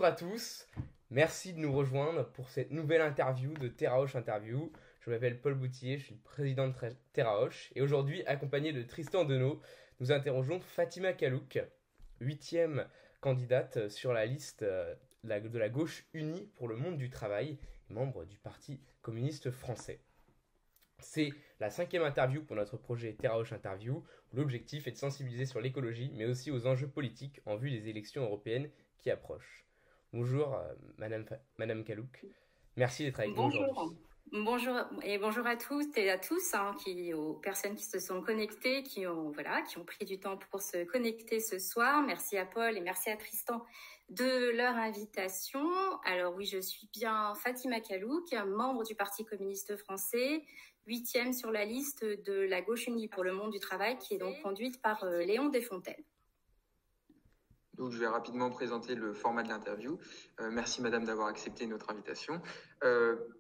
Bonjour à tous, merci de nous rejoindre pour cette nouvelle interview de TerraHoche Interview. Je m'appelle Paul Boutillier, je suis le président de TerraHoche et aujourd'hui, accompagné de Tristan Denot, nous interrogeons Fatima Kalouk, 8e candidate sur la liste de la gauche unie pour le monde du travail, membre du Parti communiste français. C'est la 5e interview pour notre projet TerraHoche Interview, où l'objectif est de sensibiliser sur l'écologie, mais aussi aux enjeux politiques en vue des élections européennes qui approchent. Bonjour Madame Kalouk, merci d'être avec nous aujourd'hui. Bonjour et bonjour à toutes et à tous, aux personnes qui se sont connectées, qui ont pris du temps pour se connecter ce soir. Merci à Paul et merci à Tristan de leur invitation. Alors oui, je suis bien Fatima Kalouk, membre du Parti communiste français, 8e sur la liste de la gauche unie pour le monde du travail, qui est donc conduite par Léon Desfontaines. Donc, je vais rapidement présenter le format de l'interview. Merci, madame, d'avoir accepté notre invitation.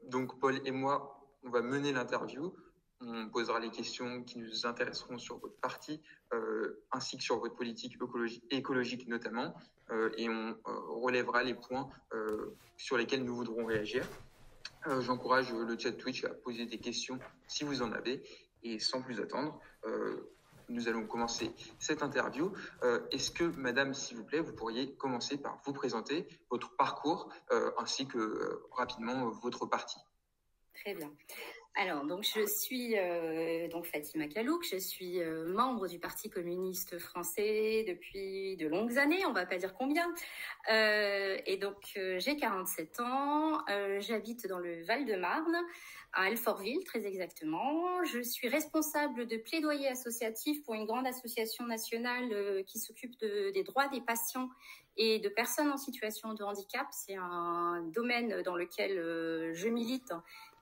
Donc, Paul et moi, on va mener l'interview. On posera les questions qui nous intéresseront sur votre parti, ainsi que sur votre politique écologique notamment. Et on relèvera les points sur lesquels nous voudrons réagir. J'encourage le chat Twitch à poser des questions si vous en avez. Et sans plus attendre, nous allons commencer cette interview. Est-ce que, madame, s'il vous plaît, vous pourriez commencer par vous présenter votre parcours ainsi que rapidement votre parti? Très bien. Alors, donc, je suis donc Fatima Kalouk, je suis membre du Parti communiste français depuis de longues années, on va pas dire combien. Et donc, j'ai 47 ans, j'habite dans le Val-de-Marne, à Alfortville très exactement. Je suis responsable de plaidoyer associatif pour une grande association nationale qui s'occupe des droits des patients et de personnes en situation de handicap. C'est un domaine dans lequel je milite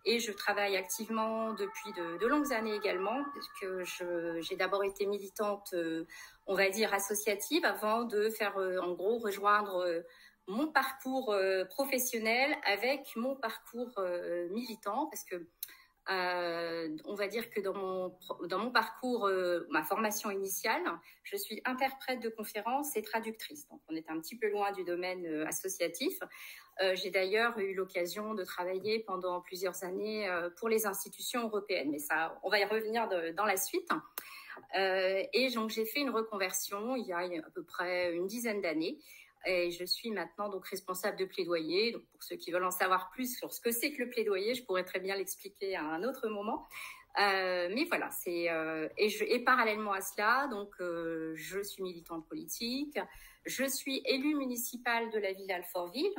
et je travaille activement depuis de longues années également, puisque j'ai d'abord été militante, on va dire associative, avant de faire en gros rejoindre mon parcours professionnel avec mon parcours militant, parce que on va dire que dans mon parcours, ma formation initiale, je suis interprète de conférences et traductrice. Donc, on est un petit peu loin du domaine associatif. J'ai d'ailleurs eu l'occasion de travailler pendant plusieurs années pour les institutions européennes. Mais ça, on va y revenir dans la suite. Et donc, j'ai fait une reconversion il y a à peu près une dizaine d'années. Et je suis maintenant donc responsable de plaidoyer. Donc pour ceux qui veulent en savoir plus sur ce que c'est que le plaidoyer, je pourrais très bien l'expliquer à un autre moment. Mais voilà, et parallèlement à cela, donc je suis militante politique. Je suis élue municipale de la ville d'Alfortville,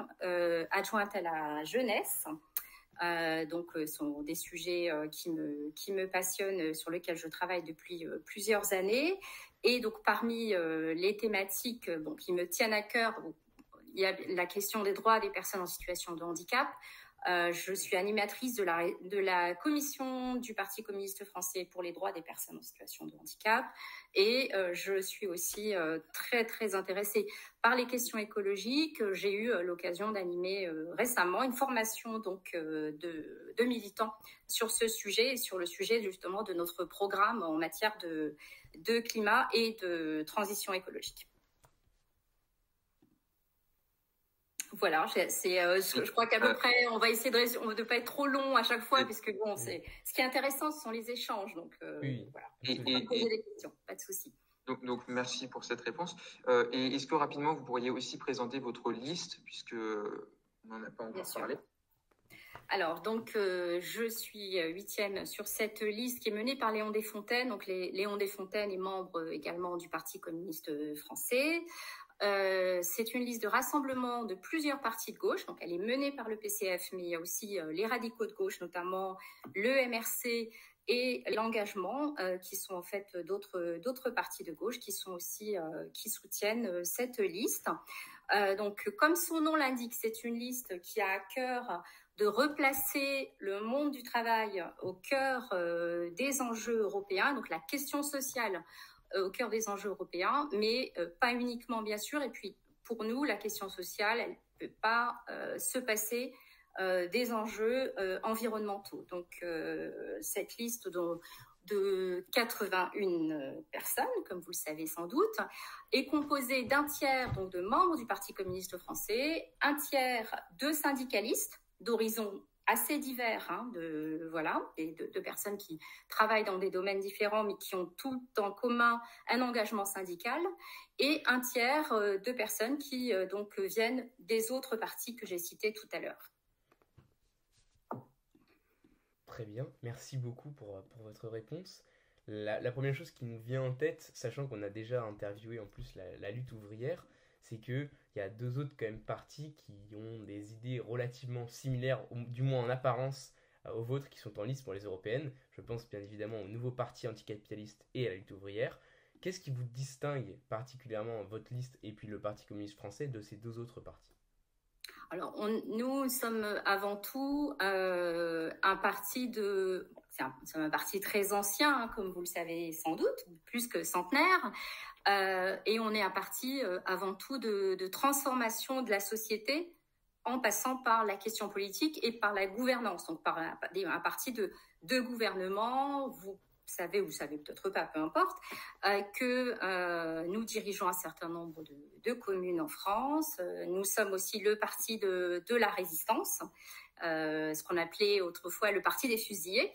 adjointe à la jeunesse. Donc, sont des sujets qui me passionnent, sur lesquels je travaille depuis plusieurs années. Et donc, parmi les thématiques qui me tiennent à cœur, il y a la question des droits des personnes en situation de handicap. Je suis animatrice de la commission du Parti communiste français pour les droits des personnes en situation de handicap, et je suis aussi très très intéressée par les questions écologiques. J'ai eu l'occasion d'animer récemment une formation donc de militants sur ce sujet, et sur le sujet justement de notre programme en matière de climat et de transition écologique. Voilà, je crois qu'à peu près, on va essayer de pas être trop long à chaque fois, puisque bon, ce qui est intéressant, ce sont les échanges. Donc, voilà, on va poser des questions, pas de souci. Donc, merci pour cette réponse. Et est-ce que rapidement, vous pourriez aussi présenter votre liste, puisque on n'en a pas encore parlé? Alors, donc, je suis 8e sur cette liste qui est menée par Léon Desfontaines. Donc, Léon Desfontaines est membre également du Parti communiste français. C'est une liste de rassemblement de plusieurs partis de gauche. Donc, elle est menée par le PCF, mais il y a aussi les radicaux de gauche, notamment le MRC et l'Engagement, qui sont en fait d'autres partis de gauche qui sont aussi qui soutiennent cette liste. Donc, comme son nom l'indique, c'est une liste qui a à cœur de replacer le monde du travail au cœur des enjeux européens, donc la question sociale au cœur des enjeux européens, mais pas uniquement, bien sûr. Et puis, pour nous, la question sociale, elle ne peut pas se passer des enjeux environnementaux. Donc, cette liste dont de 81 personnes, comme vous le savez sans doute, est composé d'un tiers donc de membres du Parti communiste français, un tiers de syndicalistes d'horizons assez divers, de personnes qui travaillent dans des domaines différents mais qui ont tout en commun un engagement syndical, et un tiers de personnes qui donc viennent des autres partis que j'ai cités tout à l'heure. Très bien, merci beaucoup pour votre réponse. La première chose qui nous vient en tête, sachant qu'on a déjà interviewé en plus la lutte ouvrière, c'est qu'il y a deux autres quand même partis qui ont des idées relativement similaires, du moins en apparence, aux vôtres, qui sont en lice pour les européennes. Je pense bien évidemment au nouveau parti anticapitaliste et à la lutte ouvrière. Qu'est-ce qui vous distingue particulièrement votre liste et puis le Parti communiste français de ces deux autres partis? Alors, nous sommes avant tout un parti c'est un parti très ancien, hein, comme vous le savez sans doute, plus que centenaire, et on est un parti avant tout de transformation de la société en passant par la question politique et par la gouvernance, donc par un parti de gouvernement. Vous savez ou vous savez peut-être pas, peu importe, que nous dirigeons un certain nombre de communes en France. Nous sommes aussi le parti de la résistance, ce qu'on appelait autrefois le parti des fusillés.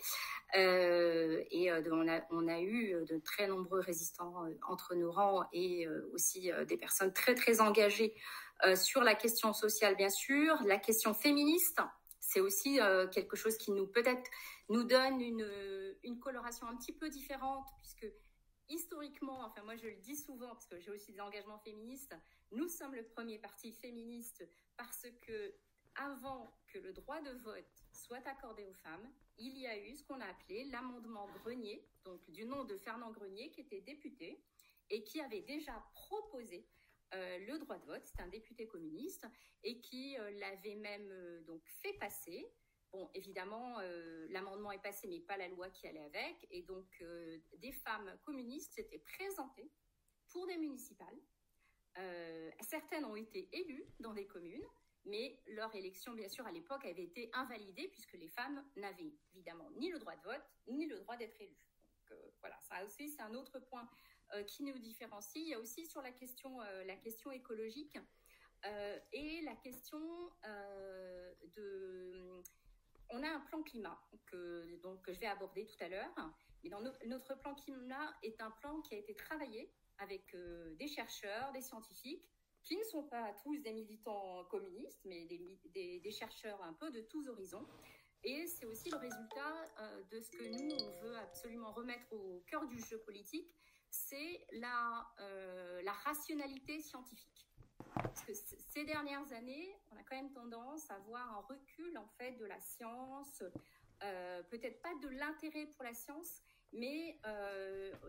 On a eu de très nombreux résistants entre nos rangs et aussi des personnes très très engagées sur la question sociale, bien sûr, la question féministe. C'est aussi quelque chose qui peut-être nous donne une coloration un petit peu différente, puisque historiquement, enfin moi je le dis souvent, parce que j'ai aussi des engagements féministes, nous sommes le premier parti féministe parce que avant que le droit de vote soit accordé aux femmes, il y a eu ce qu'on a appelé l'amendement Grenier, donc du nom de Fernand Grenier, qui était député et qui avait déjà proposé le droit de vote. C'est un député communiste et qui l'avait même donc fait passer. Bon, évidemment, l'amendement est passé, mais pas la loi qui allait avec. Et donc, des femmes communistes s'étaient présentées pour des municipales. Certaines ont été élues dans des communes, mais leur élection, bien sûr, à l'époque, avait été invalidée puisque les femmes n'avaient évidemment ni le droit de vote, ni le droit d'être élues. Donc, voilà, ça aussi, c'est un autre point qui nous différencie. Il y a aussi sur la question écologique et la question on a un plan climat que je vais aborder tout à l'heure. Mais notre plan climat est un plan qui a été travaillé avec des chercheurs, des scientifiques, qui ne sont pas tous des militants communistes, mais des chercheurs un peu de tous horizons. Et c'est aussi le résultat de ce que nous, on veut absolument remettre au cœur du jeu politique, c'est la rationalité scientifique. Parce que ces dernières années, on a quand même tendance à voir un recul en fait de la science, peut-être pas de l'intérêt pour la science, mais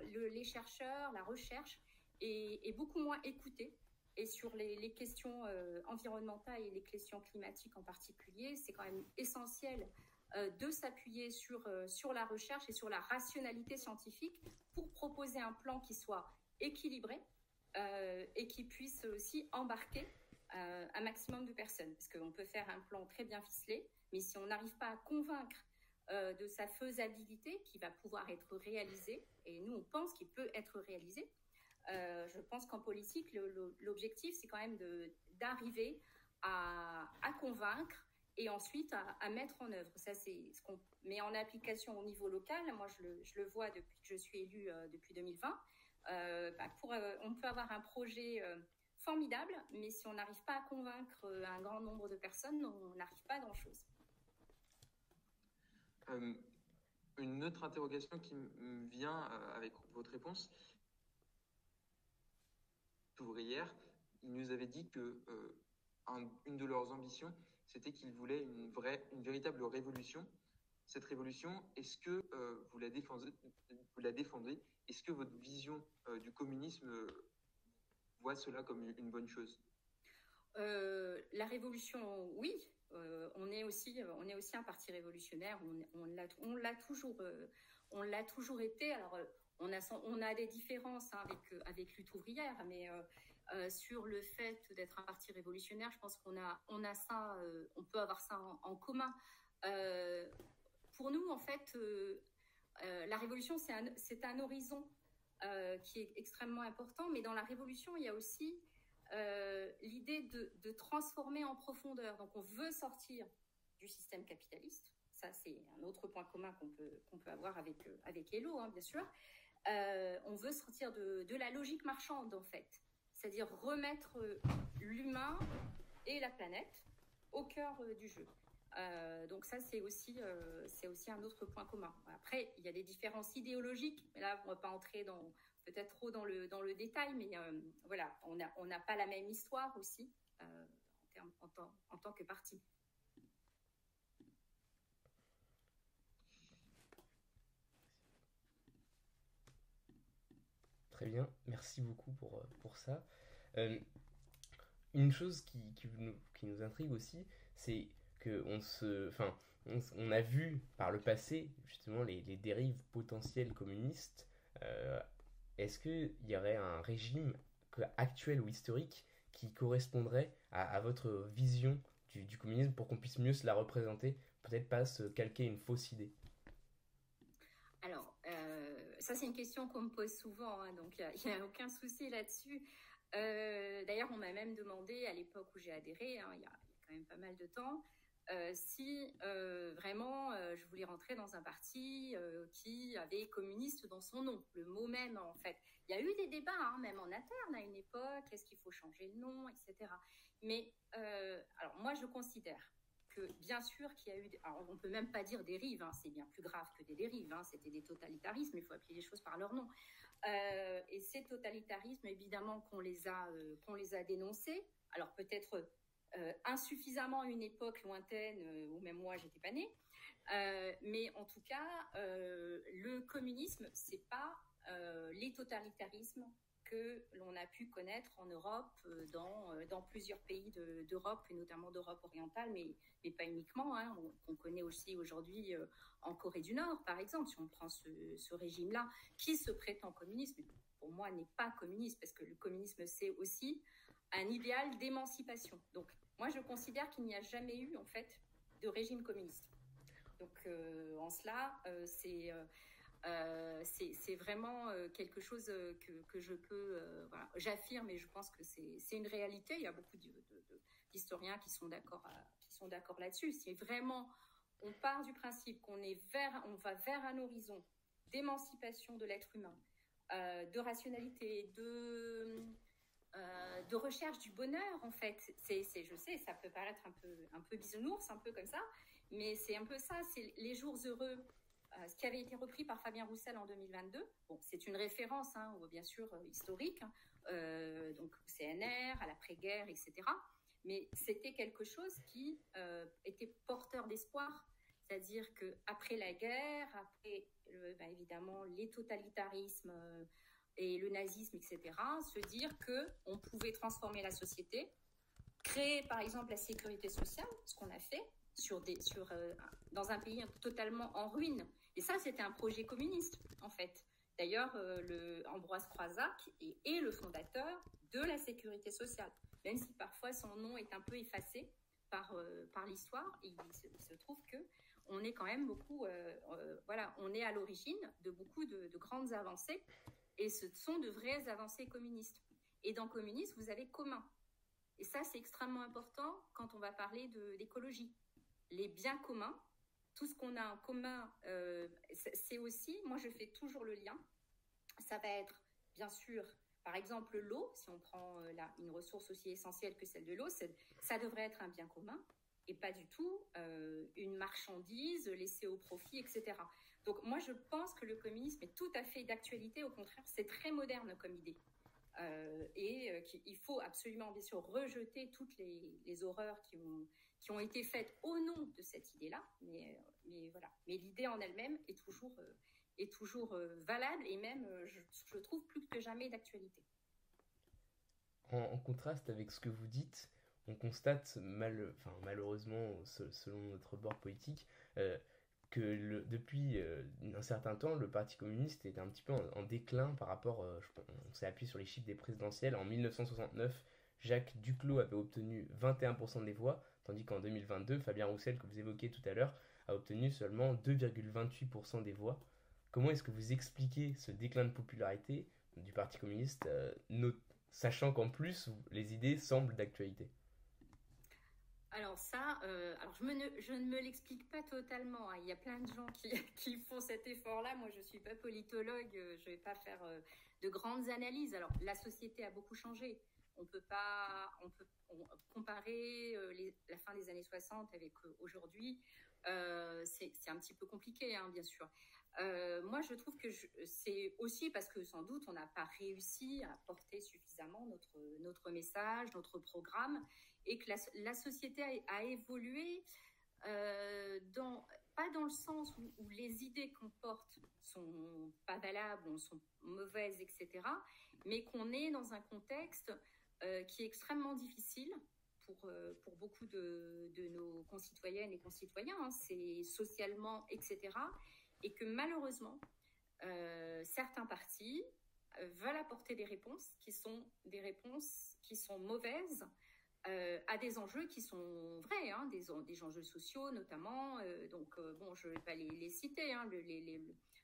les chercheurs, la recherche est beaucoup moins écoutée. Et sur les questions environnementales et les questions climatiques en particulier, c'est quand même essentiel de s'appuyer sur la recherche et sur la rationalité scientifique pour proposer un plan qui soit équilibré et qui puisse aussi embarquer un maximum de personnes. Parce qu'on peut faire un plan très bien ficelé, mais si on n'arrive pas à convaincre de sa faisabilité qui va pouvoir être réalisée, et nous on pense qu'il peut être réalisé, je pense qu'en politique, l'objectif, c'est quand même d'arriver à convaincre et ensuite à mettre en œuvre. Ça, c'est ce qu'on met en application au niveau local. Moi, je le vois depuis que je suis élue depuis 2020. On peut avoir un projet formidable, mais si on n'arrive pas à convaincre un grand nombre de personnes, on n'arrive pas à grand-chose. Une autre interrogation qui me vient avec votre réponse. Ouvrière, ils nous avaient dit que une de leurs ambitions, c'était qu'ils voulaient une véritable révolution. Cette révolution, est-ce que vous la défendez? Est-ce que votre vision du communisme voit cela comme une bonne chose? La révolution, oui. On est aussi un parti révolutionnaire. On l'a toujours été. Alors, on a des différences avec Lutte ouvrière, mais sur le fait d'être un parti révolutionnaire, je pense qu'on a ça, on peut avoir ça en commun. Pour nous, en fait, la révolution, c'est un horizon qui est extrêmement important, mais dans la révolution, il y a aussi l'idée de transformer en profondeur. Donc, on veut sortir du système capitaliste. Ça, c'est un autre point commun qu'on peut avoir avec Hello, hein, bien sûr. On veut sortir de la logique marchande, en fait. C'est-à-dire remettre l'humain et la planète au cœur du jeu. Donc ça, c'est aussi un autre point commun. Après, il y a des différences idéologiques, mais là, on ne va pas entrer peut-être trop dans le détail, mais voilà, on n'a pas la même histoire aussi en tant que parti. Très bien, merci beaucoup pour ça. Une chose qui nous intrigue aussi, c'est on a vu par le passé justement les dérives potentielles communistes. Est-ce qu'il y aurait un régime actuel ou historique qui correspondrait à votre vision du communisme pour qu'on puisse mieux se la représenter, peut-être pas se calquer une fausse idée? Alors, ça c'est une question qu'on me pose souvent, hein, donc il n'y a aucun souci là-dessus. D'ailleurs, on m'a même demandé à l'époque où j'ai adhéré, hein, il y a quand même pas mal de temps, si vraiment je voulais rentrer dans un parti qui avait communiste dans son nom, le mot même en fait. Il y a eu des débats, hein, même en interne à une époque, est-ce qu'il faut changer le nom, etc. Mais alors moi je considère que bien sûr qu'il y a eu, alors on ne peut même pas dire dérives, hein, c'est bien plus grave que des dérives, hein, c'était des totalitarismes, il faut appeler les choses par leur nom. Et ces totalitarismes, évidemment qu'on les a dénoncés, alors peut-être insuffisamment à une époque lointaine où même moi j'étais pas née, mais en tout cas le communisme c'est pas les totalitarismes que l'on a pu connaître en Europe, dans plusieurs pays d'Europe, et notamment d'Europe orientale, mais pas uniquement. Hein. On connaît aussi aujourd'hui en Corée du Nord, par exemple, si on prend ce régime-là, qui se prétend communiste, mais pour moi n'est pas communiste, parce que le communisme, c'est aussi un idéal d'émancipation. Donc, moi, je considère qu'il n'y a jamais eu, en fait, de régime communiste. Donc, en cela, c'est vraiment quelque chose que je peux, voilà, j'affirme, et je pense que c'est une réalité. Il y a beaucoup d'historiens qui sont d'accord là-dessus. Si vraiment on part du principe on va vers un horizon d'émancipation de l'être humain, de rationalité, de recherche du bonheur, en fait. Je sais, ça peut paraître un peu bisounours, un peu comme ça, mais c'est un peu ça, c'est les jours heureux. Ce qui avait été repris par Fabien Roussel en 2022. Bon, c'est une référence, hein, bien sûr, historique, donc au CNR, à l'après-guerre, etc. Mais c'était quelque chose qui était porteur d'espoir. C'est-à-dire qu'après la guerre, après, évidemment, les totalitarismes et le nazisme, etc., se dire qu'on pouvait transformer la société, créer, par exemple, la sécurité sociale, ce qu'on a fait, dans un pays totalement en ruine. Et ça, c'était un projet communiste, en fait. D'ailleurs, Ambroise Croizac est le fondateur de la sécurité sociale, même si parfois son nom est un peu effacé par l'histoire. Il se trouve qu'on est quand même beaucoup, voilà, on est à l'origine de beaucoup de grandes avancées, et ce sont de vraies avancées communistes. Et dans communisme, vous avez commun. Et ça, c'est extrêmement important quand on va parler d'écologie. Les biens communs, tout ce qu'on a en commun, c'est aussi, moi je fais toujours le lien, ça va être bien sûr, par exemple l'eau, si on prend une ressource aussi essentielle que celle de l'eau, ça devrait être un bien commun et pas du tout une marchandise laissée au profit, etc. Donc moi je pense que le communisme est tout à fait d'actualité, au contraire c'est très moderne comme idée. Il faut absolument, bien sûr, rejeter toutes les horreurs qui ont été faites au nom de cette idée-là. Mais voilà. Mais l'idée en elle-même est toujours valable, et même, je trouve, plus que jamais d'actualité. En contraste avec ce que vous dites, on constate malheureusement, selon notre bord politique, que depuis un certain temps, le Parti communiste est un petit peu en déclin par rapport, on s'est appuyé sur les chiffres des présidentielles. En 1969, Jacques Duclos avait obtenu 21% des voix, tandis qu'en 2022, Fabien Roussel, que vous évoquiez tout à l'heure, a obtenu seulement 2,28% des voix. Comment est-ce que vous expliquez ce déclin de popularité du Parti communiste, sachant qu'en plus, les idées semblent d'actualité? Alors ça, je ne me l'explique pas totalement, hein. Il y a plein de gens qui font cet effort-là. Moi, je ne suis pas politologue, je ne vais pas faire de grandes analyses. Alors, la société a beaucoup changé. On peut comparer la fin des années 60 avec aujourd'hui. C'est un petit peu compliqué, hein, bien sûr. Moi, je trouve que c'est aussi parce que sans doute on n'a pas réussi à porter suffisamment notre message, notre programme, et que la société a évolué pas dans le sens où les idées qu'on porte sont pas valables, ou sont mauvaises, etc., mais qu'on est dans un contexte qui est extrêmement difficile pour beaucoup de nos concitoyennes et concitoyens, hein. C'est socialement, etc., et que malheureusement, certains partis veulent apporter des réponses qui sont mauvaises à des enjeux qui sont vrais, hein, des enjeux sociaux notamment. Bon, je ne vais pas les citer, hein,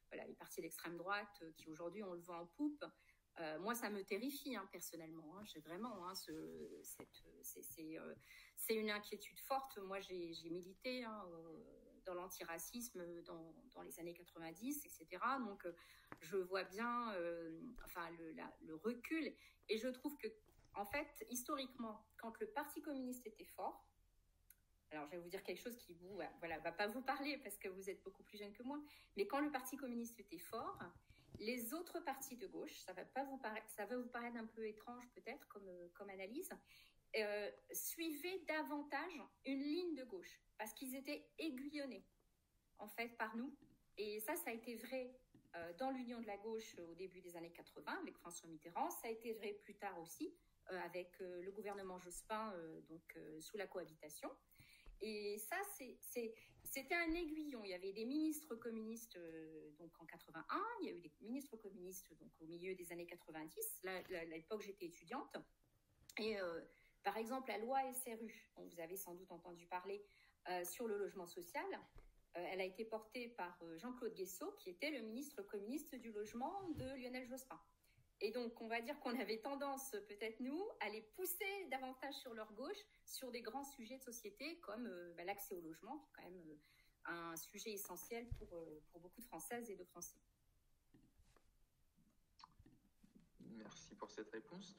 voilà, les partis d'extrême droite qui aujourd'hui ont le vent en poupe. Moi, ça me terrifie, hein, personnellement. Hein. J'ai vraiment, hein, c'est une inquiétude forte. Moi, j'ai milité, hein, dans l'antiracisme dans les années 90, etc. Donc, je vois bien, le recul. Et je trouve que, en fait, historiquement, quand le Parti communiste était fort, alors je vais vous dire quelque chose qui va pas vous parler parce que vous êtes beaucoup plus jeune que moi, mais quand le Parti communiste était fort, les autres partis de gauche, ça va vous paraître un peu étrange peut-être comme analyse, suivaient davantage une ligne de gauche parce qu'ils étaient aiguillonnés en fait par nous. Et ça a été vrai dans l'Union de la gauche au début des années 80 avec François Mitterrand. Ça a été vrai plus tard aussi avec le gouvernement Jospin, sous la cohabitation. Et ça, c'était un aiguillon. Il y avait des ministres communistes donc en 81, il y a eu des ministres communistes donc au milieu des années 90. Là, à l'époque, j'étais étudiante. Et par exemple, la loi SRU, dont vous avez sans doute entendu parler, sur le logement social, elle a été portée par Jean-Claude Guessot, qui était le ministre communiste du logement de Lionel Jospin. Et donc, on va dire qu'on avait tendance, peut-être nous, à les pousser davantage sur leur gauche, sur des grands sujets de société, comme l'accès au logement, qui est quand même un sujet essentiel pour beaucoup de Françaises et de Français. Merci pour cette réponse.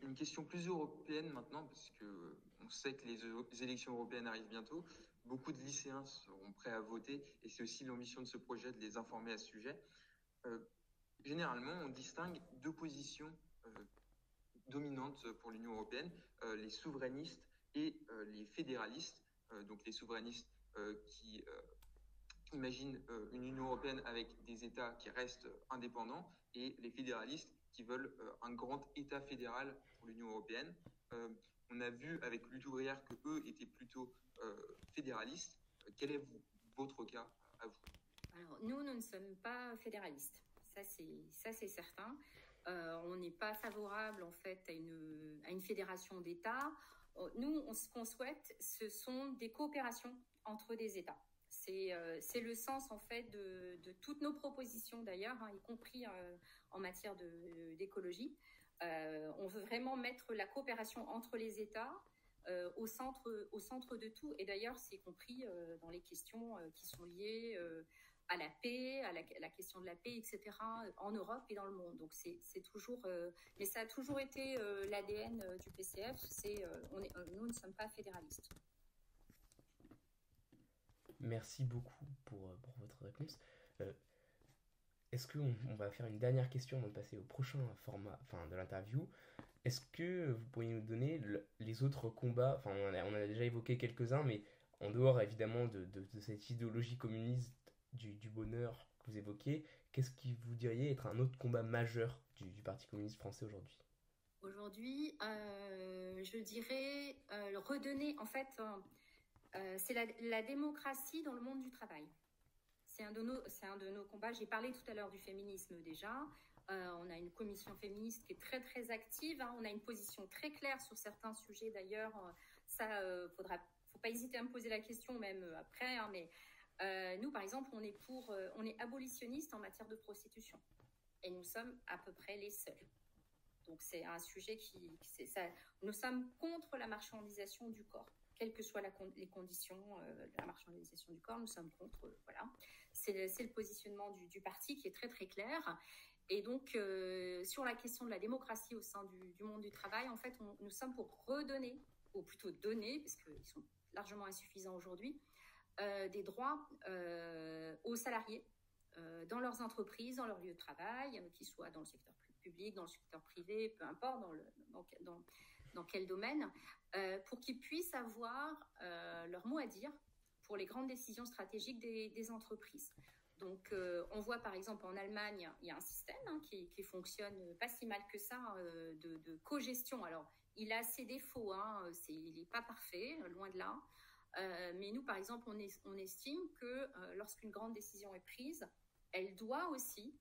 Une question plus européenne maintenant, parce qu'on sait que les élections européennes arrivent bientôt. Beaucoup de lycéens seront prêts à voter, et c'est aussi l'ambition de ce projet de les informer à ce sujet. Généralement, on distingue deux positions dominantes pour l'Union européenne, les souverainistes et les fédéralistes. Donc les souverainistes qui imaginent une Union européenne avec des États qui restent indépendants, et les fédéralistes qui veulent un grand État fédéral pour l'Union européenne. On a vu avec Lutte ouvrière que eux étaient plutôt fédéralistes. Quel est votre cas à vous? Alors, nous ne sommes pas fédéralistes. Ça, c'est certain. On n'est pas favorable en fait à une fédération d'États. Nous, ce qu'on souhaite, ce sont des coopérations entre des États. C'est le sens en fait de toutes nos propositions d'ailleurs, hein, y compris en matière d'écologie. On veut vraiment mettre la coopération entre les États au centre de tout. Et d'ailleurs, c'est compris dans les questions qui sont liées à la paix, à la question de la paix, etc., en Europe et dans le monde. Donc c'est toujours, mais ça a toujours été l'ADN du PCF. Nous ne sommes pas fédéralistes. Merci beaucoup pour votre réponse. Est-ce qu'on va faire une dernière question avant de passer au prochain format de l'interview? Est-ce que vous pourriez nous donner les autres combats? On en a déjà évoqué quelques-uns, mais en dehors évidemment de cette idéologie communiste du bonheur que vous évoquez, qu'est-ce qui vous diriez être un autre combat majeur du Parti communiste français aujourd'hui? Aujourd'hui, je dirais redonner, en fait, c'est la démocratie dans le monde du travail. C'est un de nos combats. J'ai parlé tout à l'heure du féminisme déjà. On a une commission féministe qui est très très active, hein. On a une position très claire sur certains sujets d'ailleurs. Ça, faut pas hésiter à me poser la question même après, hein, mais Nous, par exemple, on est abolitionniste en matière de prostitution. Et nous sommes à peu près les seuls. Donc, c'est un sujet nous sommes contre la marchandisation du corps. Quelles que soient les conditions de la marchandisation du corps, nous sommes contre. Voilà. C'est le positionnement du parti qui est très, très clair. Et donc, sur la question de la démocratie au sein du monde du travail, en fait, nous sommes pour redonner, ou plutôt donner, parce qu'ils sont largement insuffisants aujourd'hui, des droits aux salariés dans leurs entreprises, dans leur lieu de travail, qu'ils soient dans le secteur public, dans le secteur privé, peu importe, dans quel domaine, pour qu'ils puissent avoir leur mot à dire pour les grandes décisions stratégiques des entreprises. Donc, on voit par exemple en Allemagne, il y a un système qui fonctionne pas si mal que ça de co-gestion. Alors, il a ses défauts, il n'est pas parfait, loin de là. Mais nous, par exemple, on estime que lorsqu'une grande décision est prise, elle doit aussi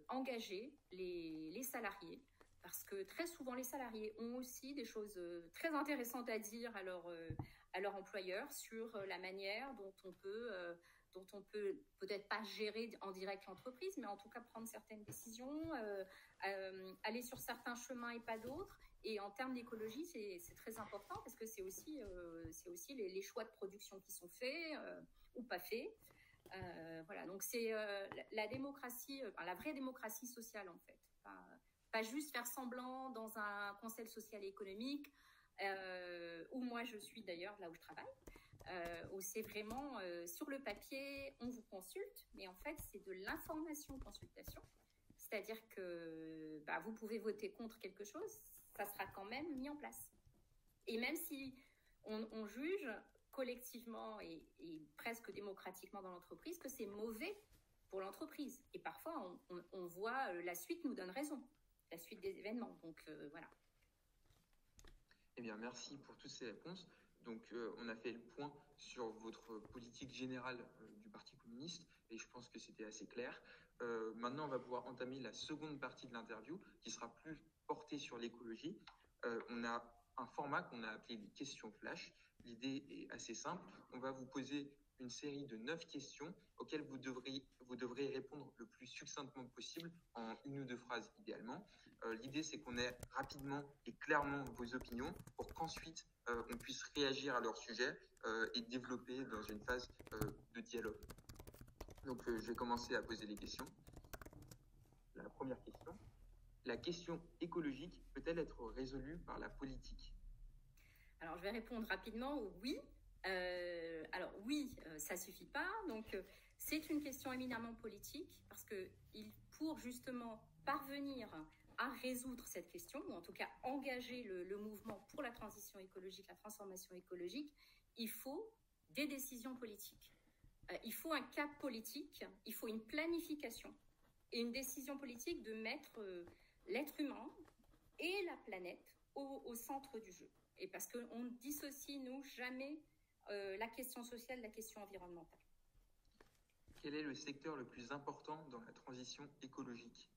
engager les salariés, parce que très souvent, les salariés ont aussi des choses très intéressantes à dire à leur employeur sur la manière dont on peut peut-être pas gérer en direct l'entreprise, mais en tout cas prendre certaines décisions, aller sur certains chemins et pas d'autres. Et en termes d'écologie, c'est très important parce que c'est aussi les choix de production qui sont faits ou pas faits. Voilà, donc c'est la démocratie, la vraie démocratie sociale en fait. Pas juste faire semblant dans un conseil social et économique, où moi je suis d'ailleurs, là où je travaille, où c'est vraiment sur le papier, on vous consulte, mais en fait c'est de l'information-consultation. C'est-à-dire que vous pouvez voter contre quelque chose, ça sera quand même mis en place. Et même si on juge collectivement et presque démocratiquement dans l'entreprise que c'est mauvais pour l'entreprise. Et parfois, on voit la suite nous donne raison, la suite des événements. Donc, voilà. Eh bien, merci pour toutes ces réponses. Donc, on a fait le point sur votre politique générale du Parti communiste et je pense que c'était assez clair. Maintenant, on va pouvoir entamer la seconde partie de l'interview qui sera plus portée sur l'écologie. On a un format qu'on a appelé les questions flash. L'idée est assez simple. On va vous poser une série de 9 questions auxquelles vous devrez répondre le plus succinctement possible en 1 ou 2 phrases idéalement. L'idée, c'est qu'on ait rapidement et clairement vos opinions pour qu'ensuite on puisse réagir à leur sujet et développer dans une phase de dialogue. Donc, je vais commencer à poser les questions. La première question. La question écologique peut-elle être résolue par la politique ? Alors, je vais répondre rapidement oui. Alors oui, ça suffit pas. Donc, c'est une question éminemment politique parce que pour justement parvenir à résoudre cette question, ou en tout cas engager le mouvement pour la transition écologique, la transformation écologique, il faut des décisions politiques. Il faut un cap politique, il faut une planification et une décision politique de mettre l'être humain et la planète au centre du jeu. Et parce qu'on dissocie, nous, jamais la question sociale de la question environnementale. Quel est le secteur le plus important dans la transition écologique ?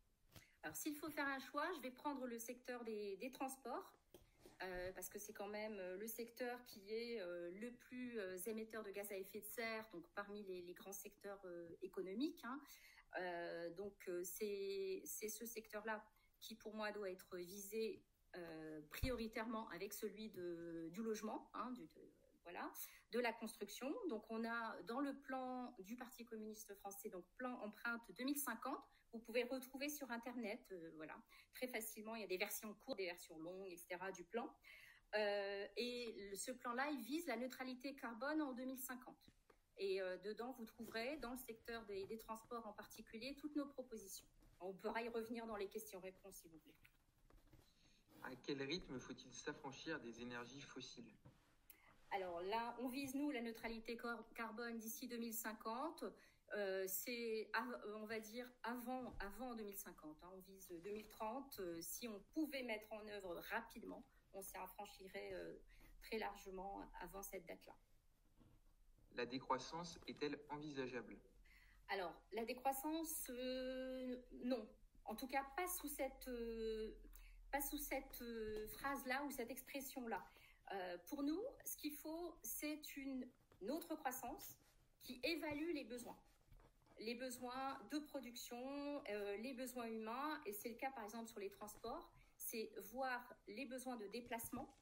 Alors, s'il faut faire un choix, je vais prendre le secteur des transports, parce que c'est quand même le secteur qui est le plus émetteur de gaz à effet de serre, donc parmi les grands secteurs économiques. Donc, c'est ce secteur-là qui, pour moi, doit être visé prioritairement avec celui du logement, voilà, de la construction. Donc, on a dans le plan du Parti communiste français, donc plan empreinte 2050, vous pouvez retrouver sur Internet, voilà, très facilement. Il y a des versions courtes, des versions longues, etc. du plan. Et ce plan-là, il vise la neutralité carbone en 2050. Et dedans, vous trouverez, dans le secteur des transports en particulier, toutes nos propositions. On pourra y revenir dans les questions-réponses, si vous voulez. À quel rythme faut-il s'affranchir des énergies fossiles ? Alors là, on vise, nous, la neutralité carbone d'ici 2050. C'est, on va dire, avant 2050. On vise 2030. Si on pouvait mettre en œuvre rapidement, on s'y affranchirait très largement avant cette date-là. La décroissance est-elle envisageable ? Alors, la décroissance, non. En tout cas, pas sous cette phrase-là ou cette expression-là. Pour nous, ce qu'il faut, c'est une autre croissance qui évalue les besoins de production, les besoins humains, et c'est le cas par exemple sur les transports, c'est voir les besoins de déplacement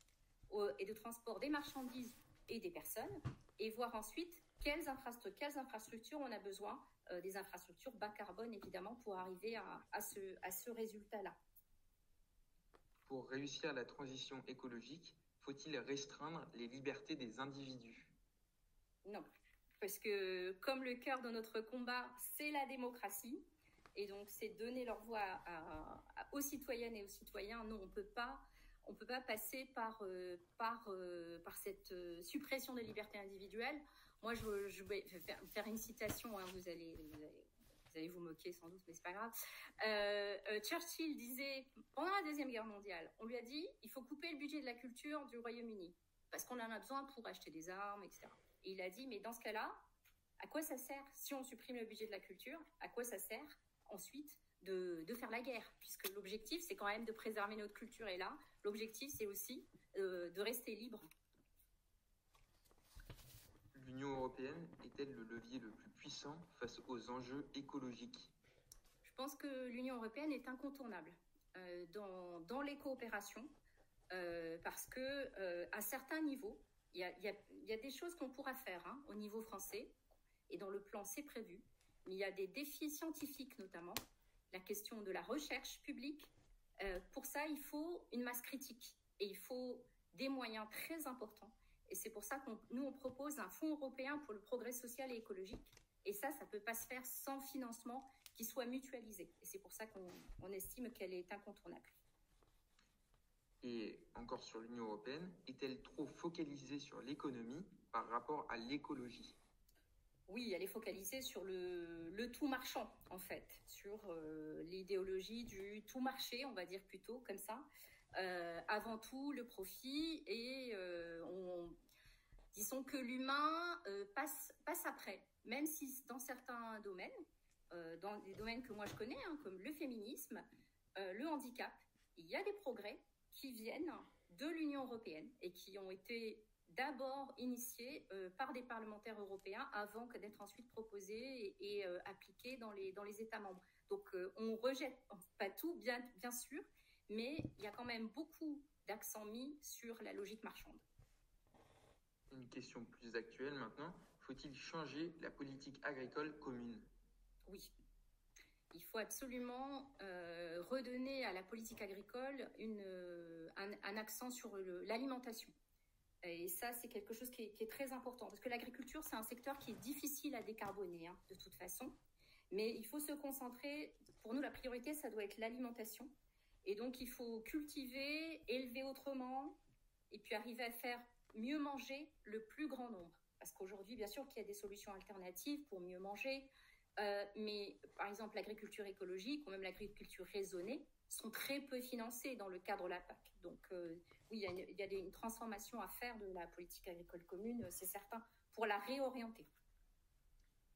et de transport des marchandises et des personnes, et voir ensuite quelles infrastructures on a besoin, des infrastructures bas carbone évidemment, pour arriver à ce résultat-là. Pour réussir la transition écologique, faut-il restreindre les libertés des individus? Non, parce que comme le cœur de notre combat, c'est la démocratie, et donc c'est donner leur voix aux citoyennes et aux citoyens. Non, on peut pas passer par cette suppression des libertés individuelles. Moi, je vais faire une citation, hein, vous allez vous moquer sans doute, mais c'est pas grave. Churchill disait, pendant la Deuxième Guerre mondiale, on lui a dit, il faut couper le budget de la culture du Royaume-Uni, parce qu'on en a besoin pour acheter des armes, etc. Et il a dit, mais dans ce cas-là, à quoi ça sert, si on supprime le budget de la culture, à quoi ça sert ensuite de faire la guerre, puisque l'objectif, c'est quand même de préserver notre culture. Et là, l'objectif, c'est aussi de rester libre. L'Union européenne est-elle le levier le plus puissant face aux enjeux écologiques? Je pense que l'Union européenne est incontournable dans les coopérations, parce que à certains niveaux, il y a des choses qu'on pourra faire, hein, au niveau français, et dans le plan, c'est prévu, mais il y a des défis scientifiques notamment, la question de la recherche publique. Pour ça, il faut une masse critique et il faut des moyens très importants. Et c'est pour ça qu'on propose un fonds européen pour le progrès social et écologique. Et ça ne peut pas se faire sans financement qui soit mutualisé. Et c'est pour ça qu'on estime qu'elle est incontournable. Et encore sur l'Union européenne, est-elle trop focalisée sur l'économie par rapport à l'écologie? Oui, elle est focalisée sur le tout marchand, en fait, sur l'idéologie du tout marché, on va dire plutôt comme ça. Avant tout, le profit, et disons que l'humain passe après, même si dans certains domaines, dans des domaines que moi je connais, hein, comme le féminisme, le handicap, il y a des progrès qui viennent de l'Union européenne et qui ont été d'abord initiés par des parlementaires européens avant que d'être ensuite proposés et appliqués dans les États membres. Donc on rejette pas tout, bien sûr, mais il y a quand même beaucoup d'accent mis sur la logique marchande. Une question plus actuelle maintenant, faut-il changer la politique agricole commune? Oui. Il faut absolument redonner à la politique agricole un accent sur l'alimentation. Et ça, c'est quelque chose qui est très important, parce que l'agriculture, c'est un secteur qui est difficile à décarboner, hein, de toute façon. Mais il faut se concentrer, pour nous, la priorité, ça doit être l'alimentation. Et donc, il faut cultiver, élever autrement, et puis arriver à faire mieux manger le plus grand nombre. Parce qu'aujourd'hui, bien sûr qu'il y a des solutions alternatives pour mieux manger, mais par exemple, l'agriculture écologique ou même l'agriculture raisonnée sont très peu financées dans le cadre de la PAC. Donc oui, il y a une transformation à faire de la politique agricole commune, c'est certain, pour la réorienter.